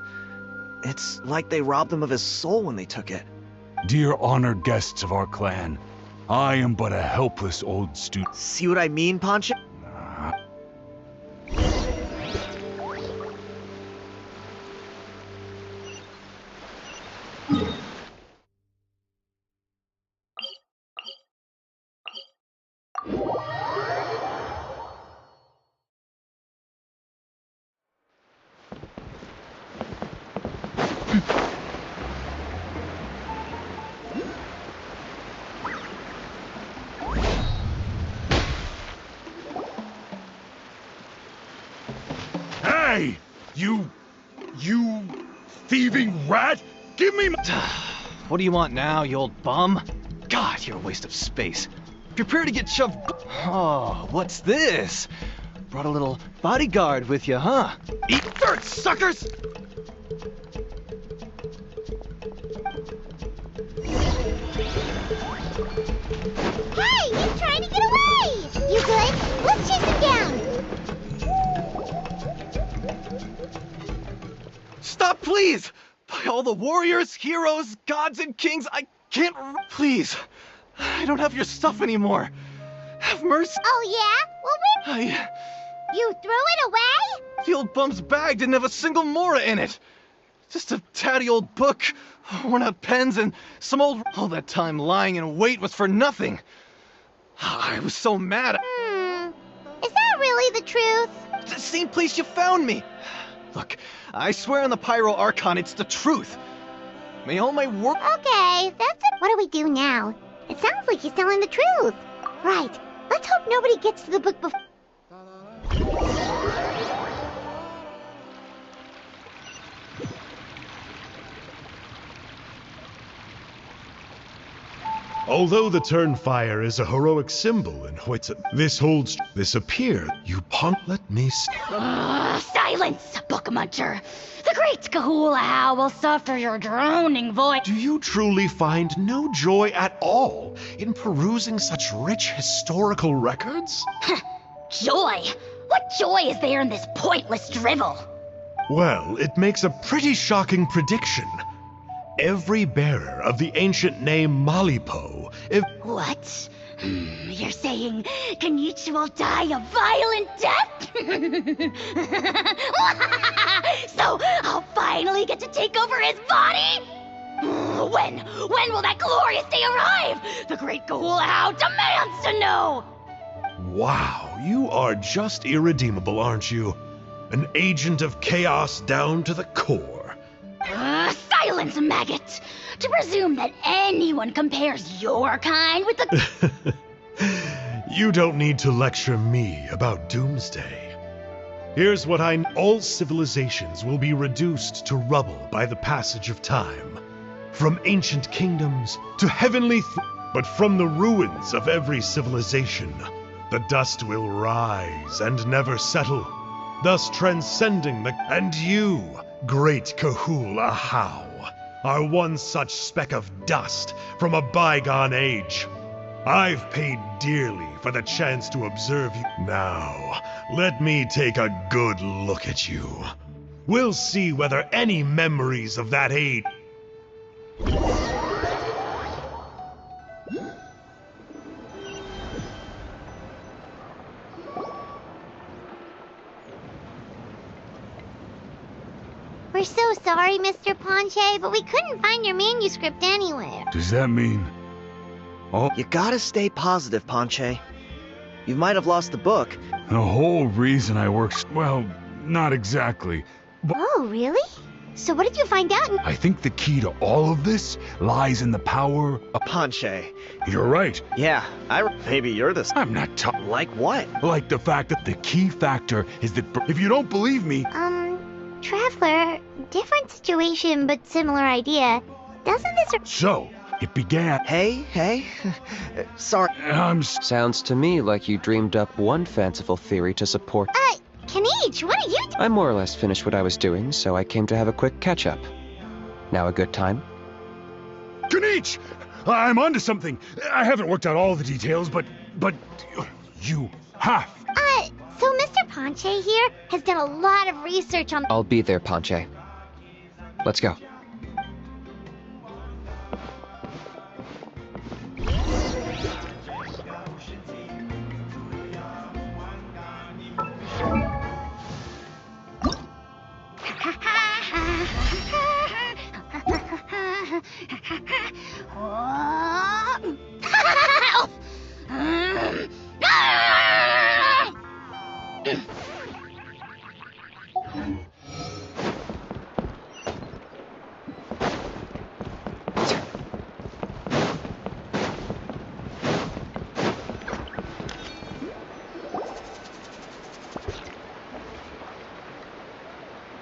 It's like they robbed him of his soul when they took it. Dear honored guests of our clan, I am but a helpless old student. See what I mean, Ponche? Hey! You thieving rat! Give me my... What do you want now, you old bum? God, you're a waste of space. Prepare to get shoved... Oh, what's this? Brought a little bodyguard with you, huh? Eat dirt, suckers! Hey, he's trying to get away! You good? Let's chase him down! Stop, please! By all the warriors, heroes, gods, and kings, I can't... Please, I don't have your stuff anymore. Have mercy. Oh, yeah? Well, you threw it away? The old bum's bag didn't have a single mora in it. Just a tatty old book, worn out pens, and some old... All that time lying in wait was for nothing. I was so mad. Is that really the truth? It's the same place you found me. Look, I swear on the Pyro Archon, it's the truth. May all my work... Okay, that's it. What do we do now? It sounds like he's telling the truth. Right. Let's hope nobody gets to the book before... Although the Turnfire is a heroic symbol in Hoytson, this appeared. You punk, let me Silence, book muncher. The great Kahula will suffer your droning voice. Do you truly find no joy at all in perusing such rich historical records? Joy? What joy is there in this pointless drivel? Well, it makes a pretty shocking prediction. Every bearer of the ancient name Malipo, if... What? You're saying Kenichi will die a violent death? So I'll finally get to take over his body? When will that glorious day arrive? The great Kahula demands to know! Wow, you are just irredeemable, aren't you? an agent of chaos down to the core. Silence, maggot! To presume that anyone compares your kind with the... You don't need to lecture me about doomsday. Here's what I know. All civilizations will be reduced to rubble by the passage of time. From ancient kingdoms to heavenly but from the ruins of every civilization, the dust will rise and never settle, thus transcending the... And you, great Kahul Ahau, are one such speck of dust from a bygone age. I've paid dearly for the chance to observe you. Now, let me take a good look at you. We'll see whether any memories of that age... We're so sorry, Mr. Ponche, but we couldn't find your manuscript anywhere. Does that mean... Oh, You gotta stay positive, Ponche. You might have lost the book. the whole reason I worked... Well, not exactly. Oh, really? So what did you find out? I think the key to all of this lies in the power of... Ponche. You're right. Yeah, maybe you're the... I'm not talking... Like what? Like the fact that the key factor is that... If you don't believe me... Traveler, different situation but similar idea. Doesn't this... So, it began... Hey. Sorry. Sounds to me like you dreamed up one fanciful theory to support... Kanichi, what are you I more or less finished what I was doing, so I came to have a quick catch-up. Now a good time? Kanichi! I'm onto something. I haven't worked out all the details, but you have. So Mr. Ponche here has done a lot of research on... I'll be there, Ponche. Let's go.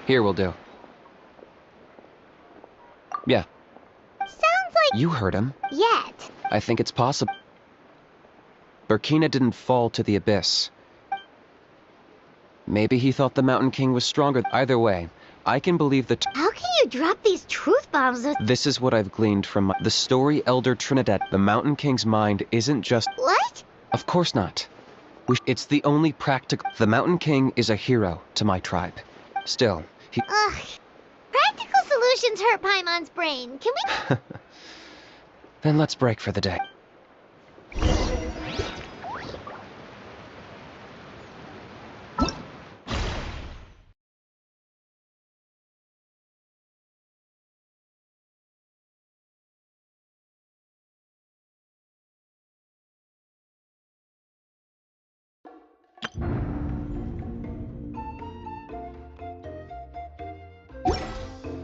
Here will do. Yeah. Sounds like... You heard him. Yet. I think it's possible. Burkina didn't fall to the abyss. Maybe he thought the Mountain King was stronger. Either way, I can believe that... How can you drop these truth bombs? This is what I've gleaned from the story Elder Trinidad. The Mountain King's mind isn't just... What? Of course not. It's the only practical... The Mountain King is a hero to my tribe. Still, he... Ugh. Practical solutions hurt Paimon's brain. Can we... Then let's break for the day.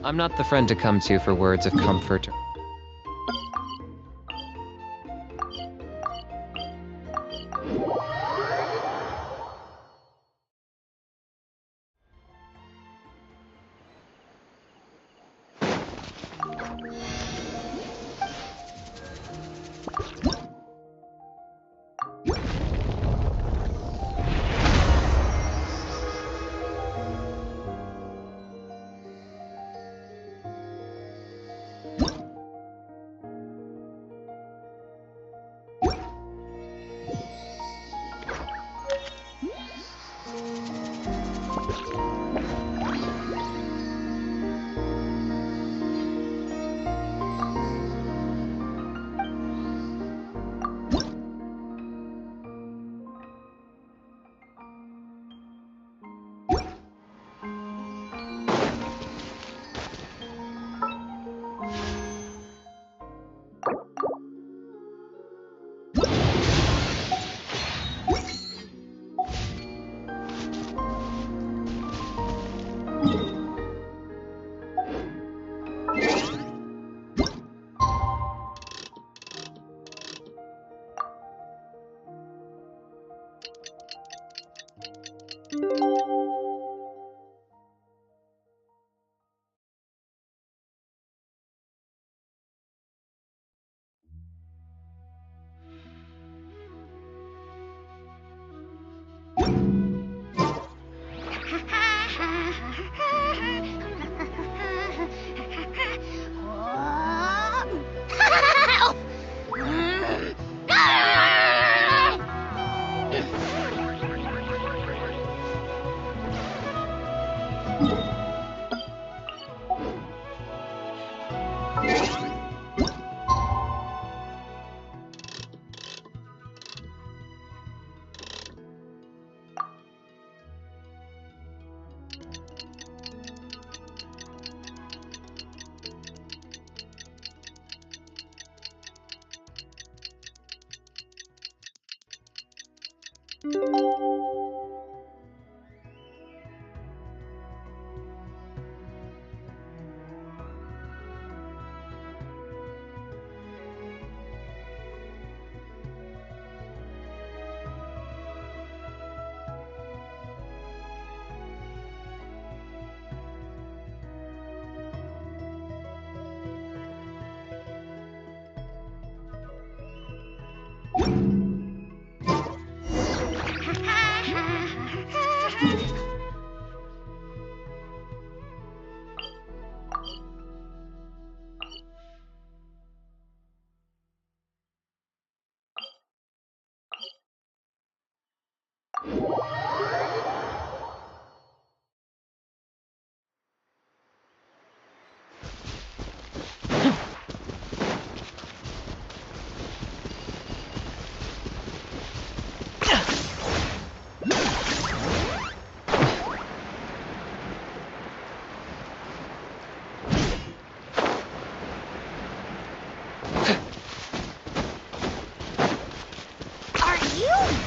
I'm not the friend to come to for words of comfort.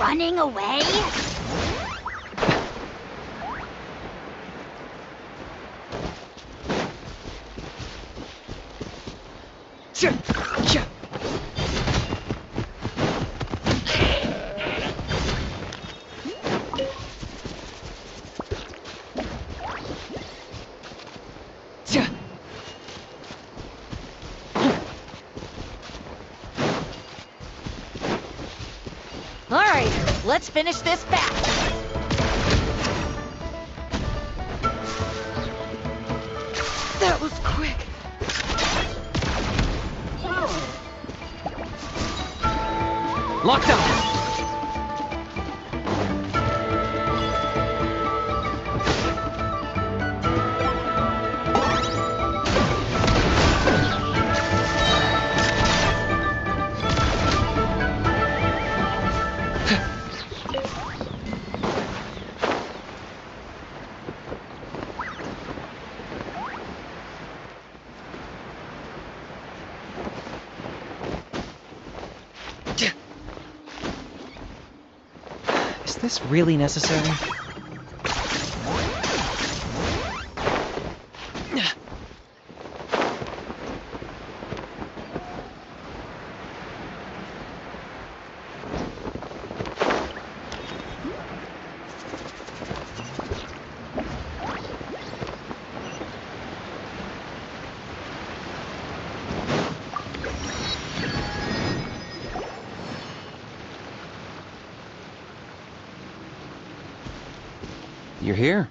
Running away? Let's finish this fast. That was quick. Locked up. Is this really necessary? You're here.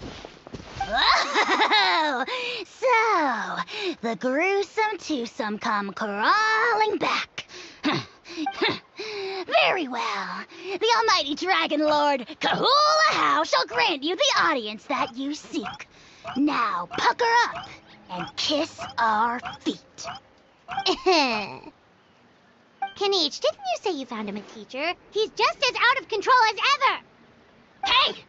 Oh, so the gruesome twosome come crawling back. Very well. The almighty Dragon Lord Kahula shall grant you the audience that you seek. Now pucker up and kiss our feet. Kanich, didn't you say you found him a teacher? He's just as out of control as ever! Hey!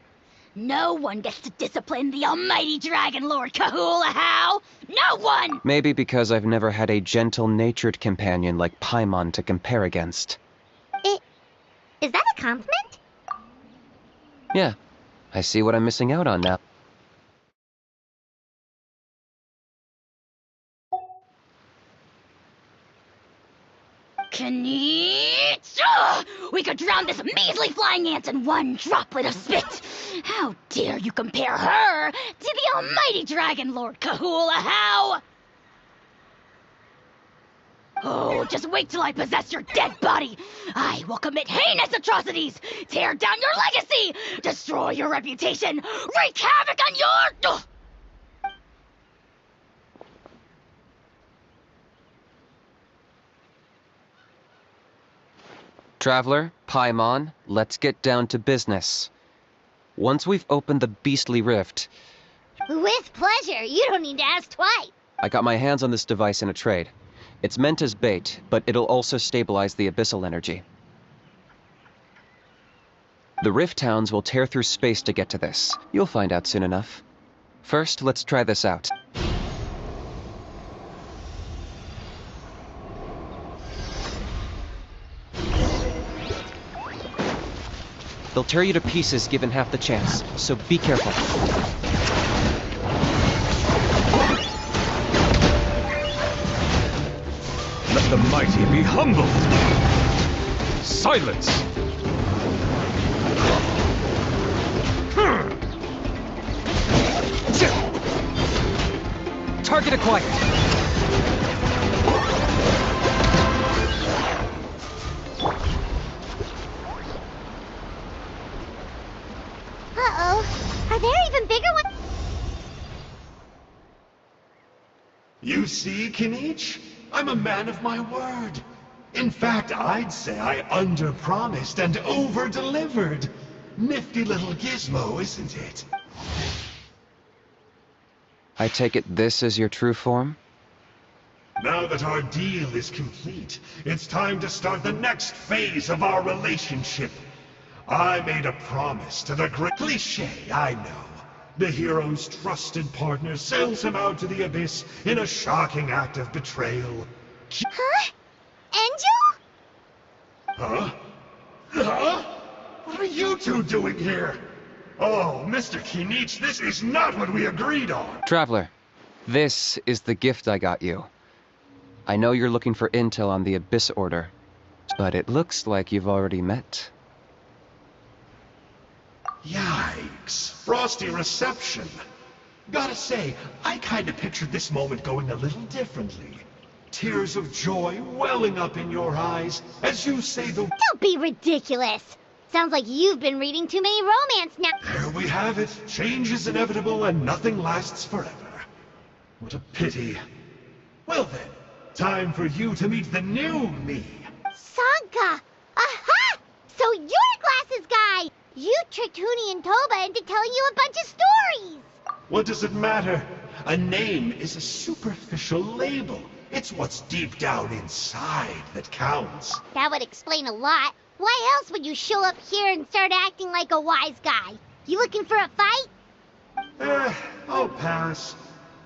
No one gets to discipline the almighty Dragon Lord Kahula. No one! Maybe because I've never had a gentle-natured companion like Paimon to compare against. Is that a compliment? Yeah, I see what I'm missing out on now. Kanich! We could drown this measly flying ant in one droplet of spit! How dare you compare her to the almighty Dragon Lord Kahula? Oh, just wait till I possess your dead body! I will commit heinous atrocities! Tear down your legacy! Destroy your reputation! Wreak havoc on your... Traveler, Paimon, let's get down to business. Once we've opened the beastly rift, With pleasure. You don't need to ask twice. I got my hands on this device in a trade. It's meant as bait, but it'll also stabilize the abyssal energy. The Rift Towns will tear through space to get to this. You'll find out soon enough. First, let's try this out. They'll tear you to pieces given half the chance, so be careful. Let the mighty be humbled! Silence! Target acquired! Uh-oh. Are there even bigger ones? You see, Kinich? I'm a man of my word. In fact, I'd say I under-promised and over-delivered. Nifty little gizmo, isn't it? I take it this is your true form? Now that our deal is complete, it's time to start the next phase of our relationship. I made a promise to the great cliché, I know. The hero's trusted partner sells him out to the abyss in a shocking act of betrayal. Huh? Angel? Huh? Huh? What are you two doing here? Oh, Mr. Kinich, this is not what we agreed on! Traveler, this is the gift I got you. I know you're looking for intel on the Abyss Order, but it looks like you've already met. Yikes. Frosty reception. Gotta say, I kinda pictured this moment going a little differently. Tears of joy welling up in your eyes as you say the— Don't be ridiculous. Sounds like you've been reading too many romance now. There we have it. Change is inevitable and nothing lasts forever. What a pity. Well then, time for you to meet the new me. Sanka! Aha! So you're Glasses Guy! You tricked Huni and Toba into telling you a bunch of stories! What does it matter? A name is a superficial label. It's what's deep down inside that counts. That would explain a lot. Why else would you show up here and start acting like a wise guy? You looking for a fight? I'll pass.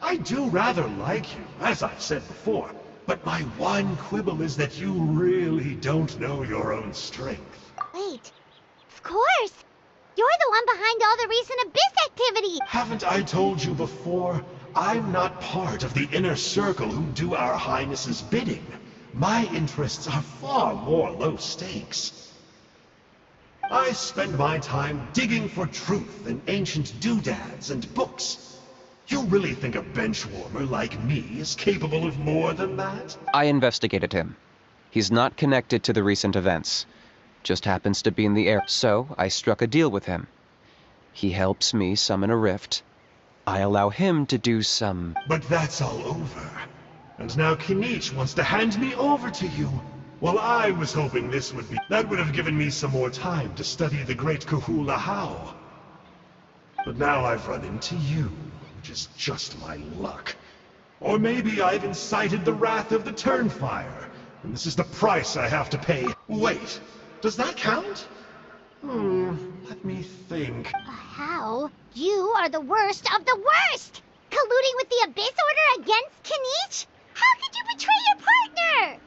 I do rather like you, as I've said before. But my one quibble is that you really don't know your own strength. Wait. Of course. You're the one behind all the recent Abyss activity. Haven't I told you before? I'm not part of the inner circle who do our Highness's bidding. My interests are far more low stakes. I spend my time digging for truth in ancient doodads and books. You really think a benchwarmer like me is capable of more than that? I investigated him. He's not connected to the recent events. Just happens to be in the air. So I struck a deal with him. He helps me summon a rift. I allow him to do some— But that's all over. And now Kinich wants to hand me over to you. Well, I was hoping this would be— that would have given me some more time to study the great Kahula How. But now I've run into you, which is just my luck. Or maybe I've incited the wrath of the Turnfire, and this is the price I have to pay. Wait, does that count? Let me think. How? You are the worst of the worst! Colluding with the Abyss Order against Kinich? How could you betray your partner?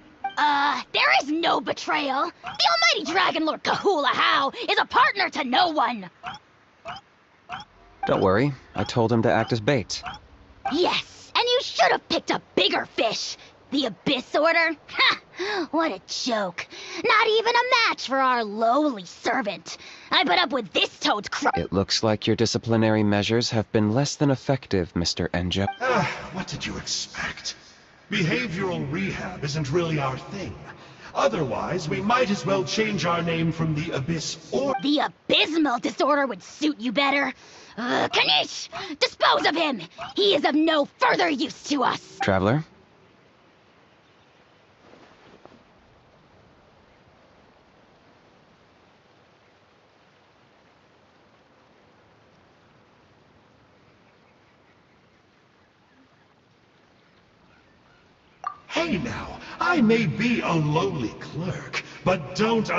There is no betrayal. The almighty Dragon Lord Kahula How is a partner to no one. Don't worry, I told him to act as bait. Yes, and you should have picked a bigger fish. The Abyss Order? Ha! What a joke. Not even a match for our lowly servant. I put up with this toad's It looks like your disciplinary measures have been less than effective, Mr. Enja. What did you expect? Behavioral rehab isn't really our thing. Otherwise, we might as well change our name from the Abyss or— The abysmal disorder would suit you better. Kanish! Dispose of him! He is of no further use to us! Traveler? Hey now, I may be a lowly clerk, but don't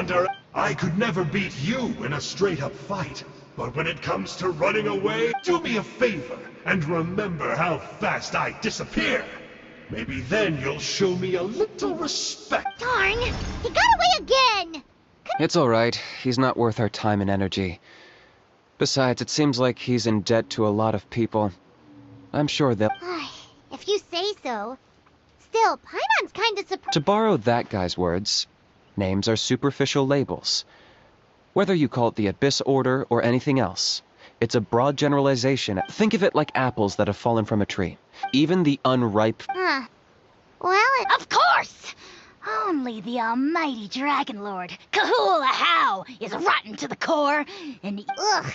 I could never beat you in a straight-up fight. But when it comes to running away, do me a favor and remember how fast I disappear. Maybe then you'll show me a little respect. Darn! He got away again! It's alright. He's not worth our time and energy. Besides, it seems like he's in debt to a lot of people. I'm sure they'll... If you say so. Still, Paimon's kinda surprised. To borrow that guy's words, names are superficial labels. Whether you call it the Abyss Order or anything else, it's a broad generalization. Think of it like apples that have fallen from a tree. Even the unripe... Well, Of course! Only the almighty Dragon Lord, Kahula How, is rotten to the core, and ugh.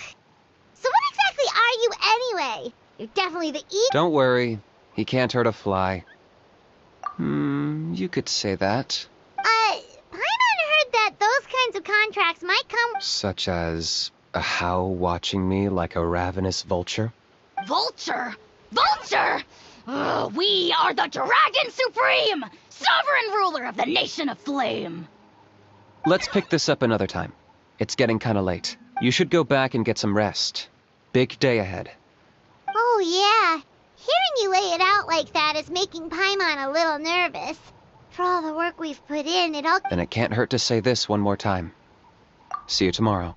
So what exactly are you anyway? You're definitely the Don't worry, he can't hurt a fly. You could say that. Paimon heard that those kinds of contracts might come... Such as a How watching me like a ravenous vulture? Vulture! Vulture! We are the Dragon Supreme! Sovereign ruler of the Nation of Flame! Let's pick this up another time. It's getting kinda late. You should go back and get some rest. Big day ahead. Oh yeah. Hearing you lay it out like that is making Paimon a little nervous. For all the work we've put in, it all... Then it can't hurt to say this one more time. See you tomorrow.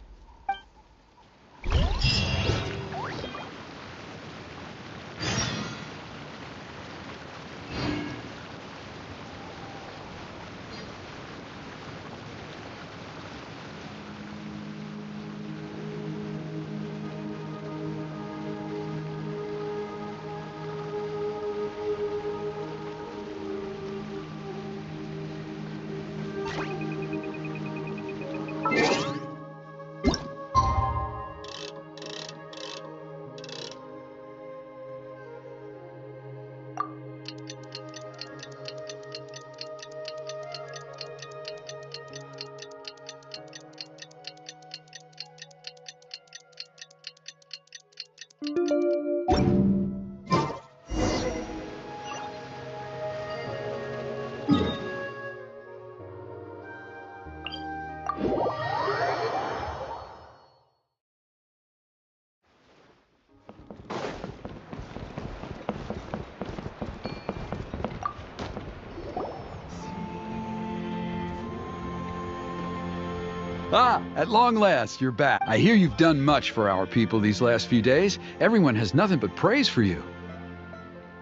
Ah, at long last, you're back. I hear you've done much for our people these last few days. Everyone has nothing but praise for you.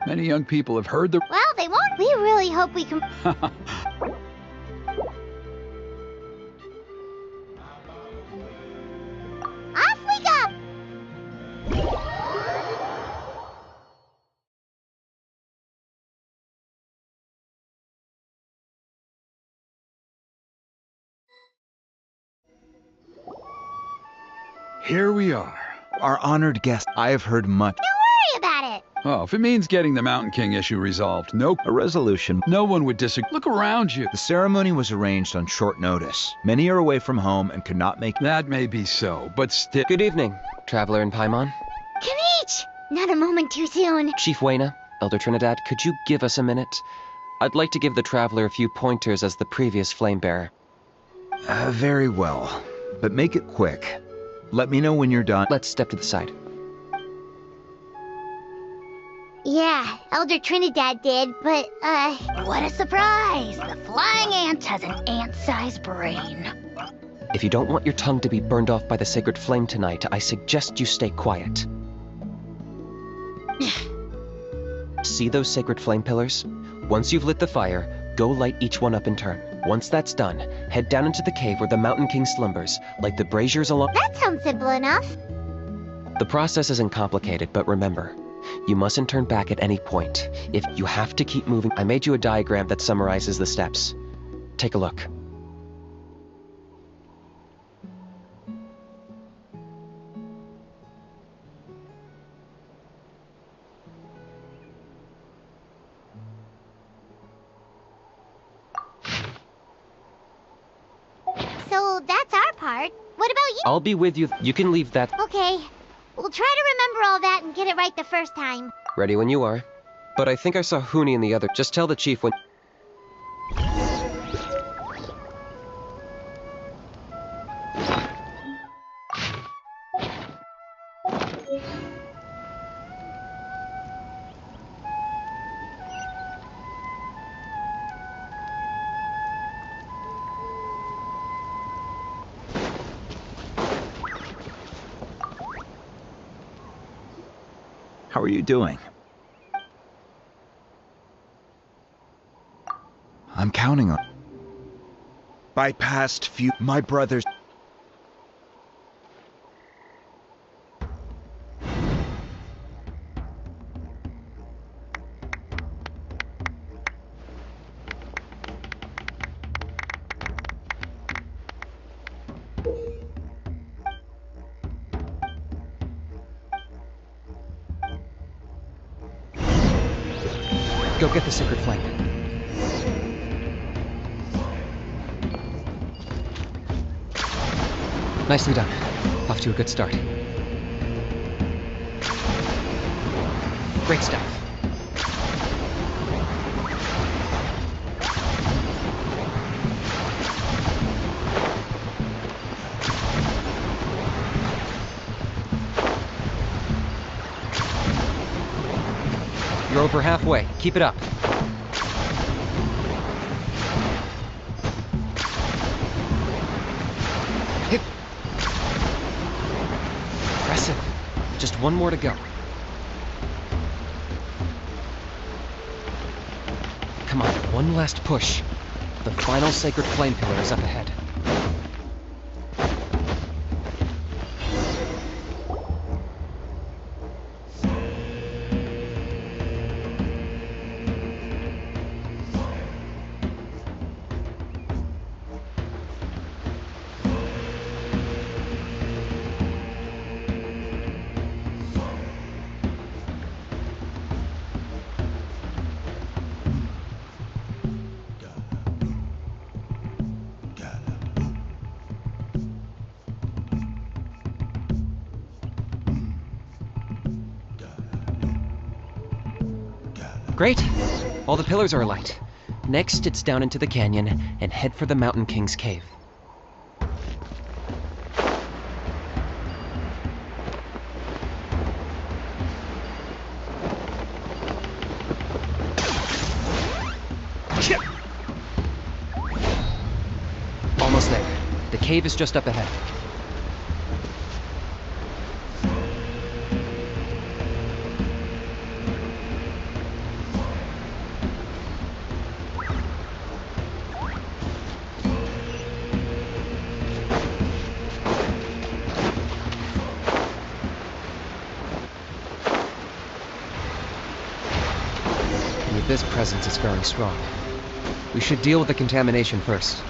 Many young people have heard the... Well, they won't. We really hope we can... Off we go! Here we are. Our honored guest. I have heard much. Don't worry about it. Oh, if it means getting the Mountain King issue resolved, A resolution. no one would disagree. Look around you. The ceremony was arranged on short notice. Many are away from home and could not make... That may be so, but still... Good evening, Traveler in Paimon. Kinich! Not a moment too soon. Chief Wayna, Elder Trinidad, could you give us a minute? I'd like to give the Traveler a few pointers as the previous Flamebearer. Very well. But make it quick. Let me know when you're done. Let's step to the side. Yeah, Elder Trinidad did, but, what a surprise! The flying ant has an ant-sized brain. If you don't want your tongue to be burned off by the sacred flame tonight, I suggest you stay quiet. See those sacred flame pillars? Once you've lit the fire, go light each one up in turn. Once that's done, head down into the cave where the Mountain King slumbers, like the braziers along... that sounds simple enough. The process isn't complicated, but remember, you mustn't turn back at any point. If you have to keep moving... I made you a diagram that summarizes the steps. Take a look. So that's our part. What about you? I'll be with you. You can leave that... Okay. We'll try to remember all that and get it right the first time. Ready when you are. But I think I saw Huni and the other. Just tell the chief when... How are you doing? I'm counting on... By past few... My brothers... Go get the sacred flame. Nicely done. Off to a good start. Great stuff. You're over halfway. Keep it up. Hit. Impressive. Just one more to go. Come on, one last push. The final sacred flame pillar is up ahead. Great! All the pillars are alight. Next, it's down into the canyon and head for the Mountain King's cave. Almost there. The cave is just up ahead. This presence is growing strong. We should deal with the contamination first.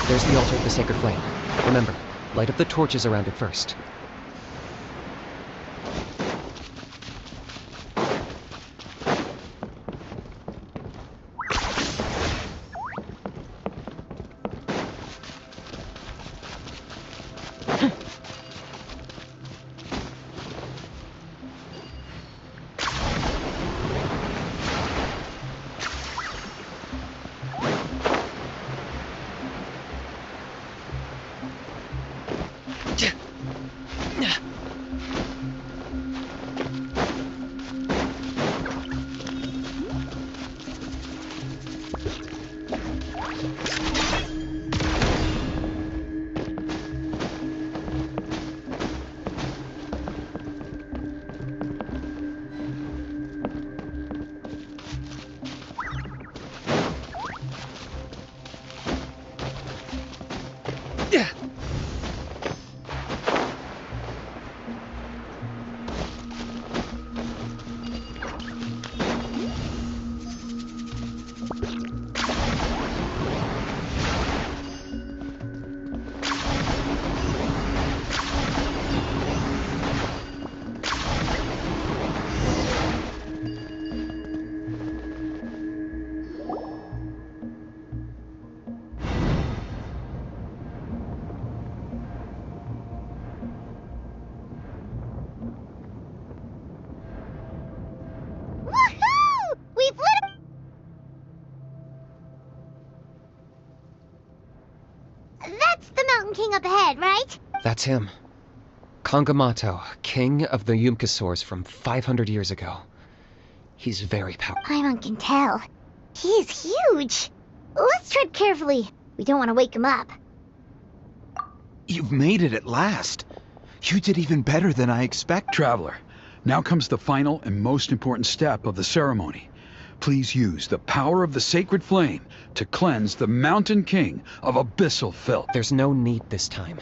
There's the altar of the sacred flame. Remember, light up the torches around it first. Woohoo! We've lit. That's the Mountain King up ahead, right? That's him. Kangamato, king of the Yumkasaurs from 500 years ago. He's very powerful. Paimon can tell. He's huge. Let's tread carefully. We don't want to wake him up. You've made it at last. You did even better than I expected. Traveler, now comes the final and most important step of the ceremony. Please use the power of the sacred flame to cleanse the Mountain King of abyssal filth. There's no need this time.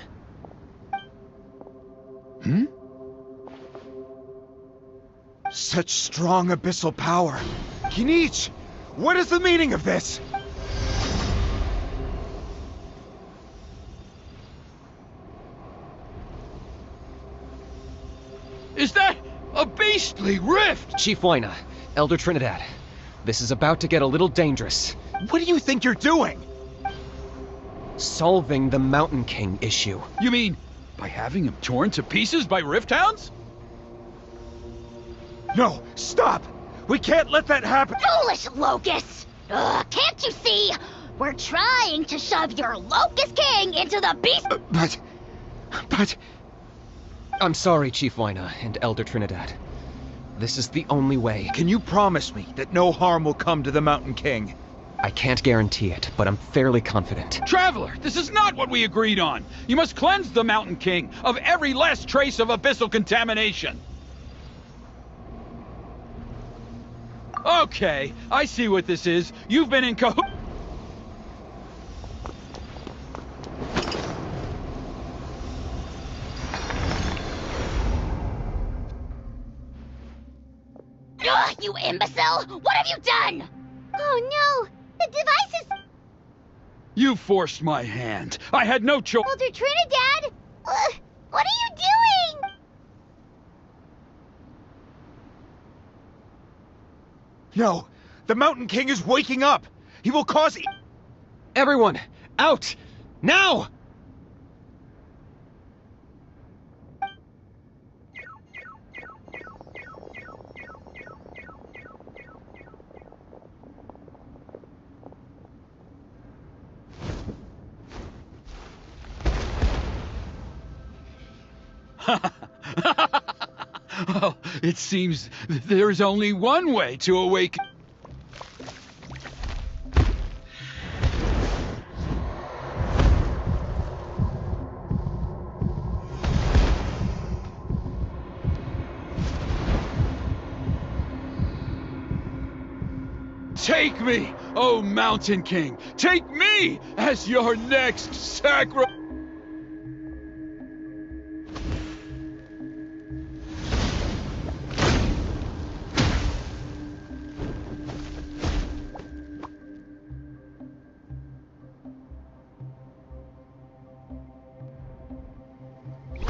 Hmm? Such strong abyssal power. Kinich, what is the meaning of this? Is that a beastly rift? Chief Waina, Elder Trinidad, this is about to get a little dangerous. What do you think you're doing? Solving the Mountain King issue. You mean by having him torn to pieces by rift hounds? No, stop! We can't let that happen! Foolish Locust! Can't you see? We're trying to shove your Locust King into the beast. But... I'm sorry, Chief Waina and Elder Trinidad. This is the only way. Can you promise me that no harm will come to the Mountain King? I can't guarantee it, but I'm fairly confident. Traveler, this is not what we agreed on. You must cleanse the Mountain King of every last trace of abyssal contamination. Okay, I see what this is. You've been in Ugh, you imbecile! What have you done? Oh no! The device is... You forced my hand. I had no choice. Elder Trinidad! What are you doing? No! The Mountain King is waking up! He will cause... Everyone, out! Now! Well, it seems there's only one way to awaken. Take me, oh Mountain King! Take me as your next sacrifice!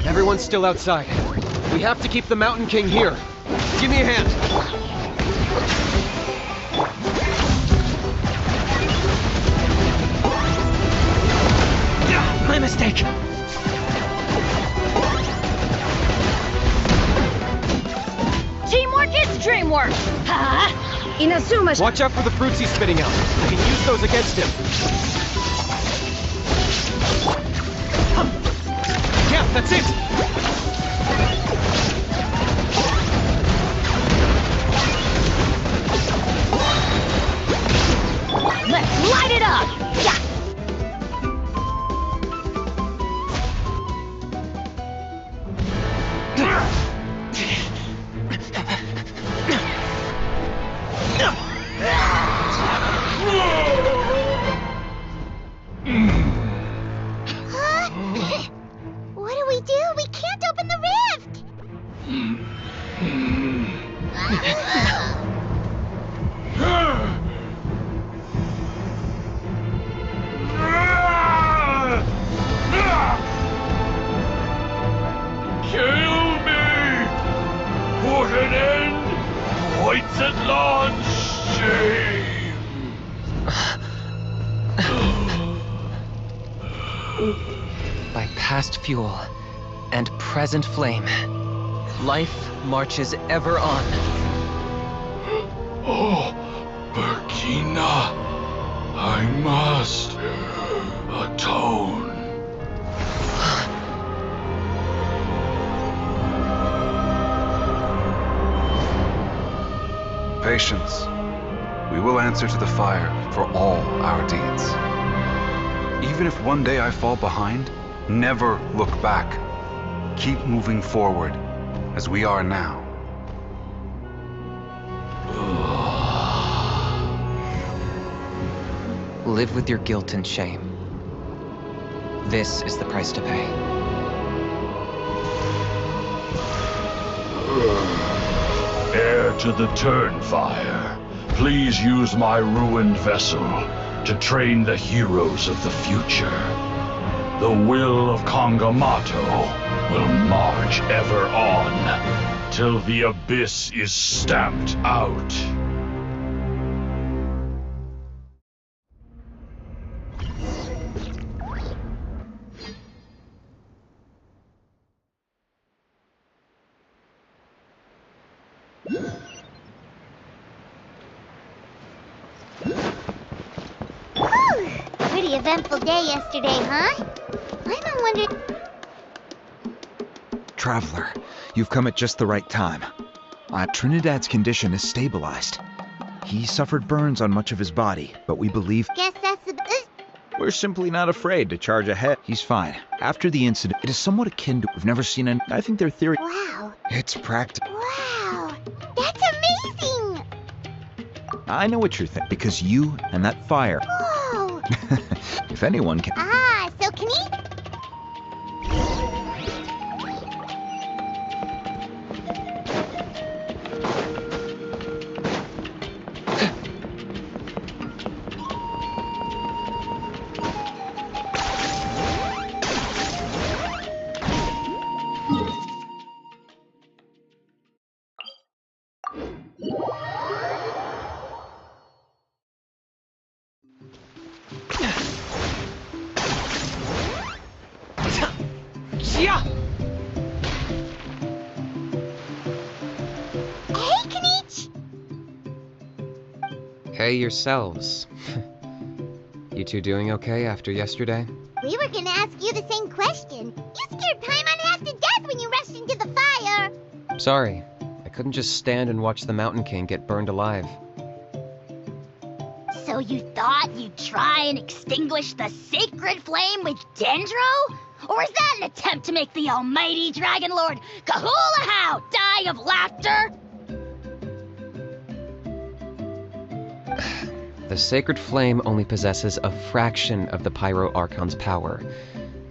Everyone's still outside. We have to keep the Mountain King here. Give me a hand. My mistake. Teamwork is dreamwork! Huh? Inazuma... Watch out for the fruits he's spitting out. We can use those against him. Yeah, That's it! Let's light it up! Yeah! What do we do? We can't open the rift! Kill me! Put an end! Points at launch! Shame! By past fuel and present flame, life marches ever on. Oh, Burkina, I must atone. Patience. We will answer to the fire for all our deeds. Even if one day I fall behind, never look back. Keep moving forward, as we are now. Live with your guilt and shame. This is the price to pay. Heir to the Turnfire, please use my ruined vessel to train the heroes of the future. The will of Kangamato will march ever on, till the abyss is stamped out. Pretty eventful day yesterday, huh? I'm wondering... Traveler, you've come at just the right time. Trinidad's condition is stabilized. He suffered burns on much of his body, but we believe... Guess that's the... We're simply not afraid to charge ahead. He's fine. After the incident, it is somewhat akin to... We've never seen an... I think their theory... Wow. It's practical. Wow. That's amazing! I know what you're thinking, because you and that fire... Whoa. If anyone can... Ah, so can he... Hey yourselves. You two doing okay after yesterday? We were gonna ask you the same question. You scared Paimon half to death when you rushed into the fire. Sorry, I couldn't just stand and watch the Mountain King get burned alive. So you thought you'd try and extinguish the sacred flame with Dendro? Or is that an attempt to make the almighty Dragon Lord Kahulahow die of laughter? The sacred flame only possesses a fraction of the Pyro Archon's power.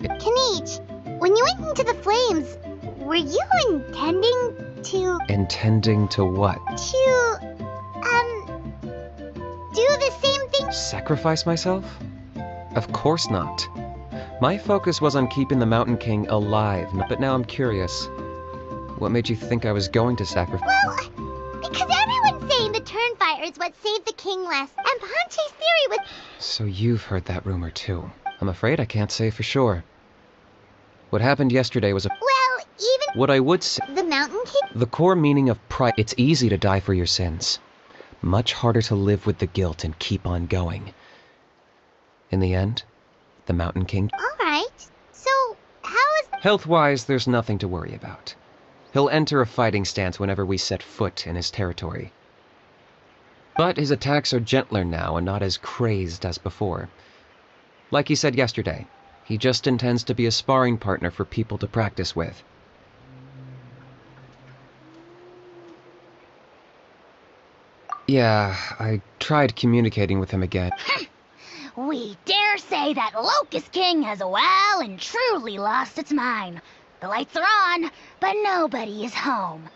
Kenichi, when you went into the flames, were you intending to... Intending to what? To, do the same thing? Sacrifice myself? Of course not. My focus was on keeping the Mountain King alive, but now I'm curious. What made you think I was going to sacrifice? Well, because everyone's saying the Turnfire is what saved the king last, and Ponche's theory was... So you've heard that rumor too. I'm afraid I can't say for sure. What happened yesterday was a... Well, even... What I would say... The Mountain King? The core meaning of pride... It's easy to die for your sins. Much harder to live with the guilt and keep on going. In the end, the Mountain King... Alright, so how is... Health-wise, there's nothing to worry about. He'll enter a fighting stance whenever we set foot in his territory. But his attacks are gentler now and not as crazed as before. Like he said yesterday, he just intends to be a sparring partner for people to practice with. Yeah, I tried communicating with him again. We dare say that Locust King has well and truly lost its mind. The lights are on, but nobody is home.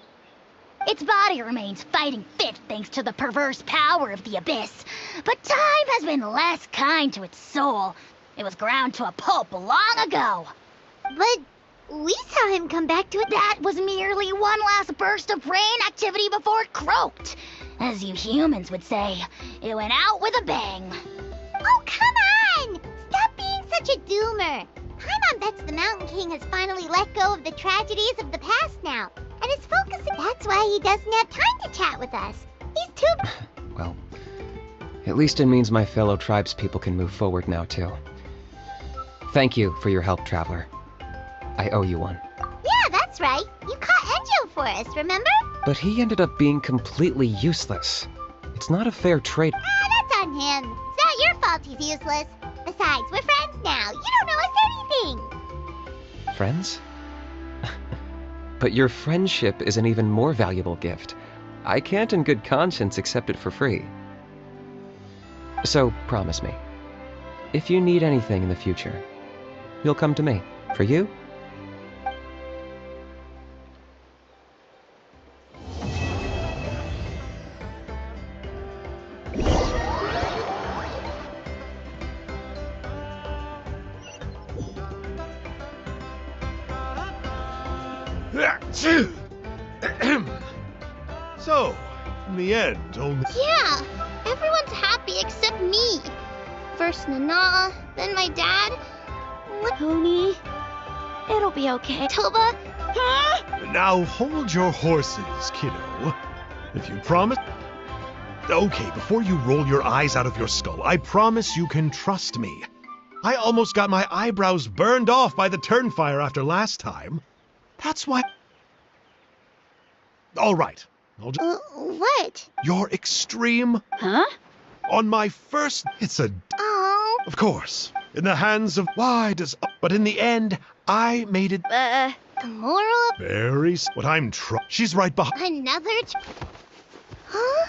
Its body remains fighting fit thanks to the perverse power of the Abyss, but time has been less kind to its soul. It was ground to a pulp long ago. But we saw him come back to it. That was merely one last burst of brain activity before it croaked. As you humans would say, it went out with a bang. Oh, come on! Stop being such a doomer. Paimon bets the Mountain King has finally let go of the tragedies of the past now, and is focusing. That's why he doesn't have time to chat with us. He's too... Well, at least it means my fellow tribespeople can move forward now, too. Thank you for your help, Traveler. I owe you one. Yeah, that's right. You caught Enjo for us, remember? But he ended up being completely useless. It's not a fair trade. That's on him. It's not your fault he's useless. Besides, we're friends now. You don't know us anything. Friends? But your friendship is an even more valuable gift. I can't in good conscience accept it for free. So, promise me, if you need anything in the future, you'll come to me. For you? So, in the end, only... Yeah, everyone's happy except me. First Nana, then my dad. Pony, it'll be okay. Toba. Huh? Now hold your horses, kiddo. If you promise... Okay, before you roll your eyes out of your skull, I promise you can trust me. I almost got my eyebrows burned off by the turnfire after last time. That's why... All right. What? Your extreme... Huh? On my first... It's a... Oh. Of course. In the hands of... Why does... But in the end, I made it... The moral... Very... What I'm She's right behind... Another... Huh?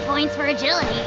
Points for agility.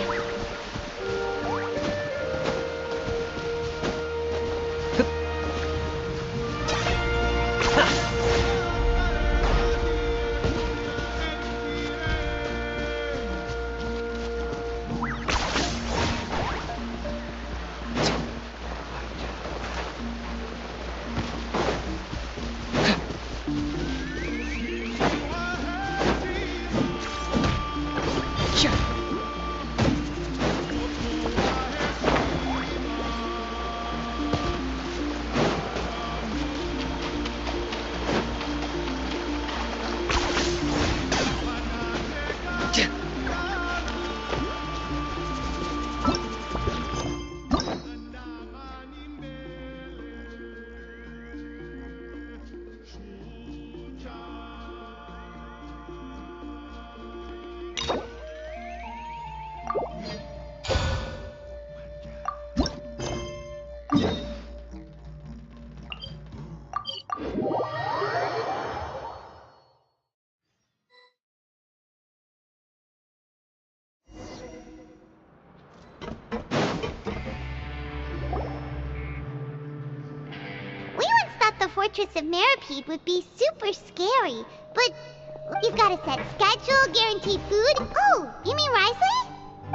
Fortress of Meripede would be super scary. But you've got a set schedule, guaranteed food. Oh, you mean Risley?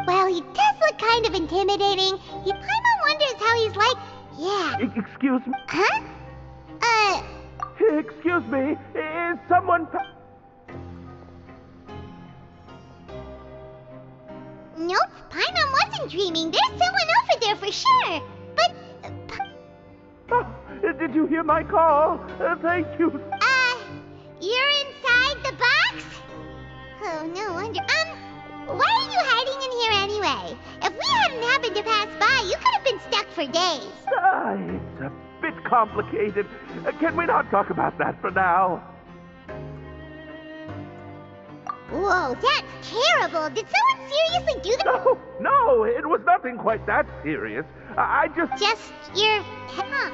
Well, he does look kind of intimidating. Paimon wonders how he's like. Yeah. Excuse me? Huh? Excuse me, is someone... Nope, Paimon wasn't dreaming. There's someone over there for sure. But... Oh, did you hear my call? Thank you. You're inside the box? Oh, no wonder. Why are you hiding in here anyway? If we hadn't happened to pass by, you could have been stuck for days. It's a bit complicated. Can we not talk about that for now? Whoa, that's terrible. Did someone seriously do that? No, it was nothing quite that serious. I just... Just your... Huh.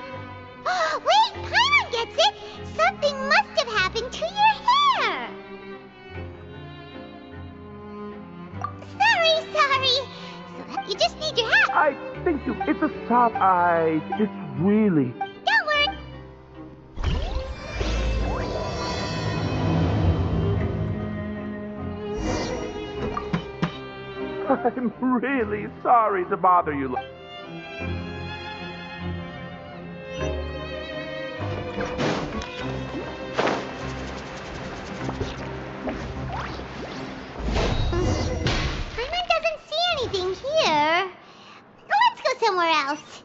Wait, Paimon gets it! Something must have happened to your hair! Sorry. So you just need your hat. I think you... It's a soft... It's really... Don't worry. I'm really sorry to bother you. Paimon doesn't see anything here. Let's go somewhere else.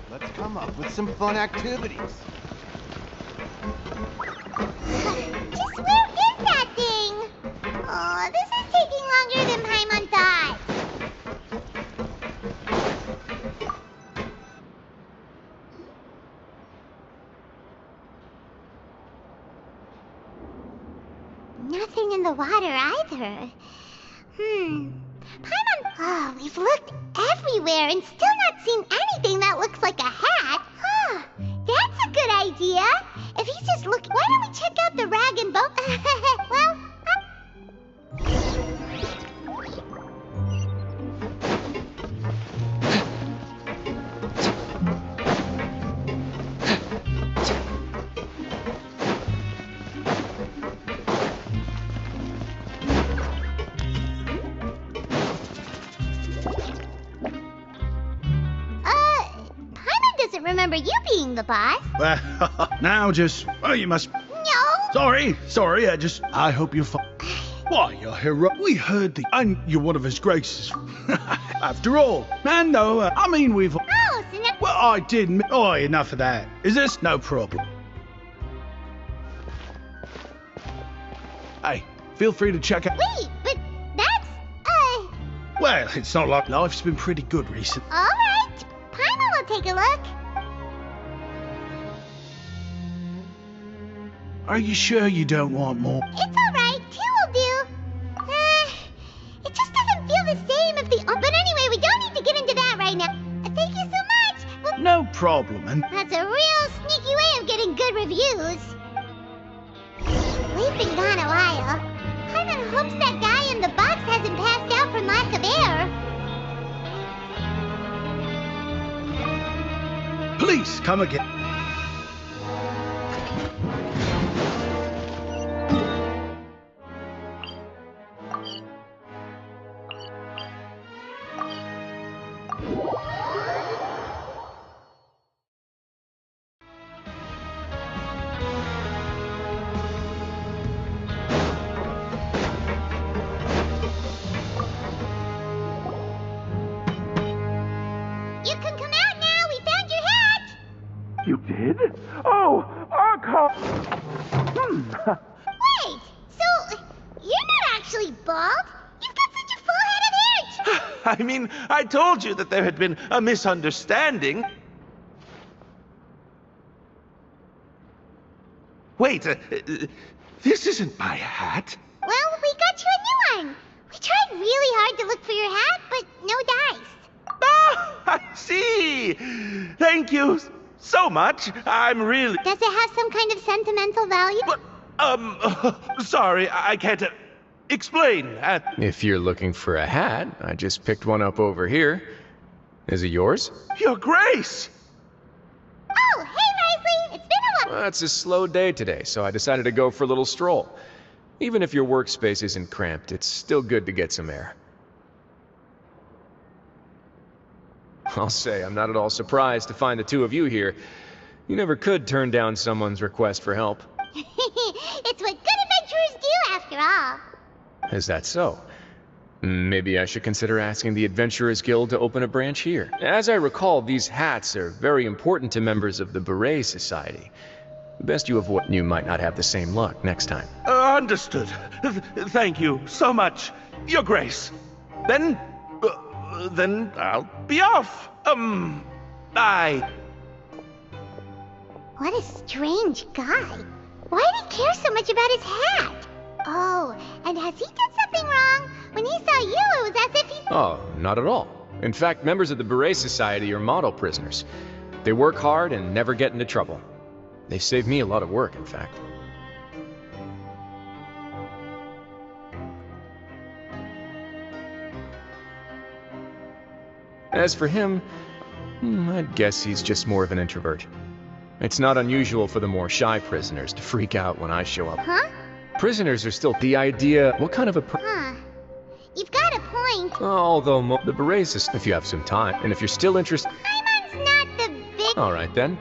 Let's come up with some fun activities. Just where is that thing? Oh, this is taking longer than Paimon thought. Nothing in the water either. Paimon, oh, we've looked everywhere and still not seen anything that looks like a hat. Huh, that's a good idea. If he's just looking, why don't we check out the rag and bone? Well, remember you being the boss. Well, now just... Oh, you must... No! Sorry, I hope you're fine. Why, you're hero... We heard the... And you're one of his graces. After all. Man, though, I mean, we've... Oh, so now... Well, I didn't... Oh, enough of that. Is this? No problem. Hey, feel free to check out... Wait, but that's... Well, it's not like life's been pretty good recently. All right. Paimon will take a look. Are you sure you don't want more? It's all right. 2 will do. It just doesn't feel the same if the... But anyway, we don't need to get into that right now. Thank you so much. No problem, and... That's a real sneaky way of getting good reviews. We've been gone a while. Paimon hopes that guy in the box hasn't passed out from lack of air. Please, come again. You did? Oh, our car... Wait, so you're not actually bald? You've got such a full head of hair. I mean, I told you that there had been a misunderstanding. Wait, this isn't my hat. Well, we got you a new one. We tried really hard to look for your hat, but no dice. Ah, I see. Thank you so much. I'm really... Does it have some kind of sentimental value? Sorry, I can't explain. If you're looking for a hat, I just picked one up over here. Is it yours? Your Grace! Oh, hey, Well, it's a slow day today, so I decided to go for a little stroll. Even if your workspace isn't cramped, it's still good to get some air. I'll say, I'm not at all surprised to find the two of you here. You never could turn down someone's request for help. It's what good adventurers do, after all. Is that so? Maybe I should consider asking the Adventurers Guild to open a branch here. As I recall, these hats are very important to members of the Beret Society. Best you avoid. You might not have the same luck next time. Understood. Thank you so much, Your Grace. Then I'll be off. Bye. What a strange guy. Why did he care so much about his hat? Oh, and has he done something wrong? When he saw you, it was as if he... Oh, not at all. In fact, members of the Beret Society are model prisoners. They work hard and never get into trouble. They've saved me a lot of work, in fact. As for him, I'd guess he's just more of an introvert. It's not unusual for the more shy prisoners to freak out when I show up. Huh? Prisoners are still the idea. What kind of a Huh. You've got a point. Although the Berets, if you have some time, and if you're still interested. Paimon's not the big... All right then.